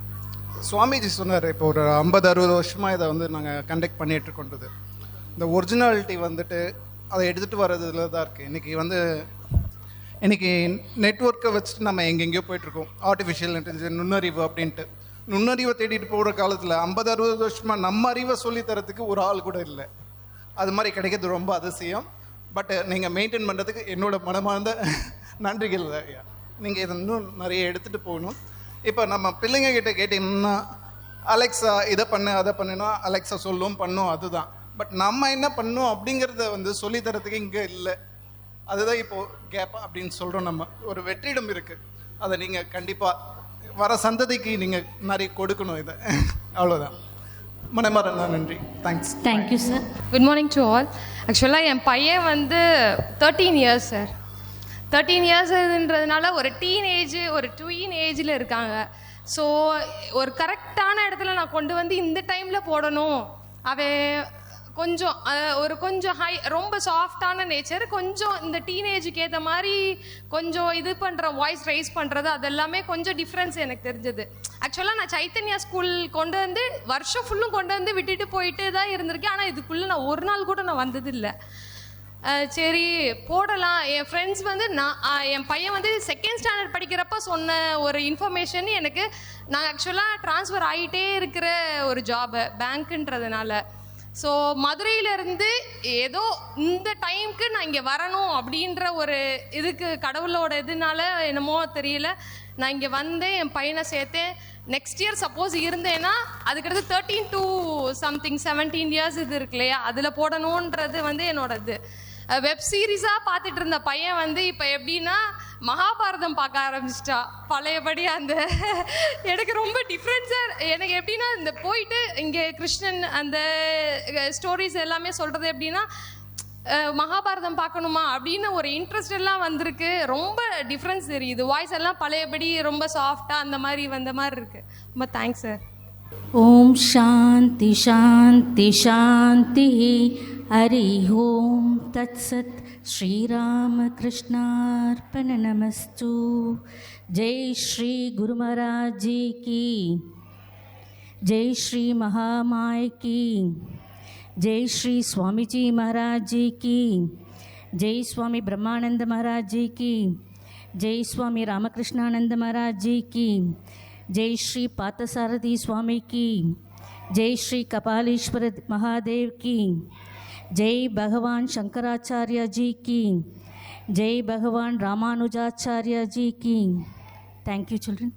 சுவாமிஜி சொன்னார், இப்போ ஒரு 50-60 வருஷமாக இதை வந்து நாங்கள் கண்டக்ட் பண்ணிட்டு கொண்டது. இந்த ஒரிஜினாலிட்டி வந்துட்டு அதை எடுத்துகிட்டு வர்றதுல தான் இருக்குது. இன்றைக்கி நெட்ஒர்க்கை வச்சுட்டு நம்ம எங்கெங்கேயோ போயிட்டுருக்கோம். ஆர்டிஃபிஷியல் இன்டெலிஜென்ஸ், நுண்ணறிவு அப்படின்ட்டு. நுண்ணறிவை தேடிட்டு போகிற காலத்தில் 50-60 வருஷமாக நம்ம அறிவை சொல்லித்தரத்துக்கு ஒரு ஆள் கூட இல்லை. அது மாதிரி கிடைக்கிறது ரொம்ப அதிசயம். பட் நீங்கள் மெயின்டைன் பண்ணுறதுக்கு என்னோட மனமார்ந்த நன்றிகள் ஐயா. நீங்கள் இதை இன்னும் நிறைய எடுத்துகிட்டு போகணும். இப்போ நம்ம பிள்ளைங்க கிட்ட கேட்டிங்கன்னா அலெக்ஸா இதை பண்ணு அதை பண்ணுனா அலெக்ஸா சொல்லும் பண்ணும், அதுதான். பட் நம்ம என்ன பண்ணோம் அப்படிங்கிறத வந்து சொல்லித்தரத்துக்கு இங்கே இல்லை. அதுதான் இப்போது கேப் அப்படின்னு சொல்கிறோம். நம்ம ஒரு வெற்றிடம் இருக்குது, அதை நீங்கள் கண்டிப்பாக வர சந்ததிக்கு நீங்கள் நிறைய கொடுக்கணும். இதை அவ்வளோதான். மனமார்ந்த நன்றி. Thank you sir. Good morning to all. ஆக்சுவலாக என் பையன் வந்து 13 இயர்ஸ் சார். 13 இயர்ஸ்ன்றதுனால ஒரு டீனேஜ், ஒரு ட்வீன் ஏஜில் இருக்காங்க. ஸோ ஒரு கரெக்டான இடத்துல நான் கொண்டு வந்து இந்த டைமில் போடணும். அவன் கொஞ்சம் ஹை, ரொம்ப சாஃப்டான நேச்சர், கொஞ்சம் இந்த டீனேஜுக்கு ஏற்ற மாதிரி கொஞ்சம் இது பண்ணுற வாய்ஸ் ரைஸ் பண்ணுறது, அதெல்லாமே கொஞ்சம் டிஃப்ரென்ஸ் எனக்கு தெரிஞ்சது. ஆக்சுவலாக நான் சைத்தன்யா ஸ்கூல் கொண்டு வந்து வருஷம் ஃபுல்லும் கொண்டு வந்து விட்டுட்டு போயிட்டு தான் இருந்திருக்கேன். ஆனால் இதுக்குள்ளே நான் ஒரு நாள் கூட நான் வந்ததில்லை. சரி போடலாம். என் ஃப்ரெண்ட்ஸ் வந்து என் பையன் வந்து 2nd ஸ்டாண்டர்ட் படிக்கிறப்ப சொன்ன ஒரு இன்ஃபர்மேஷன் எனக்கு, நான் ஆக்சுவலாக ட்ரான்ஸ்ஃபர் ஆகிட்டே இருக்கிற ஒரு ஜாபு பேங்க்குன்றதுனால. ஸோ மதுரையிலேருந்து ஏதோ இந்த டைமுக்கு நான் இங்கே வரணும் அப்படின்ற ஒரு இதுக்கு கடவுளோட இதுனால என்னமோ தெரியல, நான் இங்கே வந்தேன், என் பையனை சேர்த்தேன். நெக்ஸ்ட் இயர் சப்போஸ் இருந்தேன்னா அதுக்கடுத்து 13 to something 17 இயர்ஸ் இது இருக்கு இல்லையா, அதில் போடணுன்றது வந்து என்னோட இது. வெப் சீரிஸாக பார்த்துட்டு இருந்த பையன் வந்து இப்போ எப்படின்னா மகாபாரதம் பார்க்க ஆரம்பிச்சிட்டா. பழையபடி அந்த எனக்கு ரொம்ப டிஃப்ரென்ஸாக எனக்கு எப்படின்னா, இந்த போயிட்டு இங்கே கிருஷ்ணன் அந்த ஸ்டோரிஸ் எல்லாமே சொல்கிறது எப்படின்னா மகாபாரதம் பார்க்கணுமா அப்படின்னு ஒரு இன்ட்ரெஸ்ட் எல்லாம் வந்திருக்கு. ரொம்ப டிஃப்ரென்ஸ் தெரியுது. வாய்ஸ் எல்லாம் பழையபடி ரொம்ப சாஃப்டாக அந்த மாதிரி வந்த மாதிரி இருக்குது. ரொம்ப தேங்க்ஸ் சார். ஓம் சாந்தி சாந்தி சாந்தி. ஹரி ஓம் தத் சத். श्रीरामकृष्णार्पणनमस्तु. जय श्री गुरु महाराज जी की, जय श्री महामाय की, जय श्री स्वामी जी महाराज जी की, जय स्वामी ब्रह्मानंद महाराज जी की, जय स्वामी रामकृष्णानंद महाराज जी की, जय श्री पार्थसारथी स्वामी की, जय श्री कपालीश्वर महादेव की, जय भगवान शंकराचार्य जी की, जय भगवान रामानुजाचार्य जी की. Thank you children.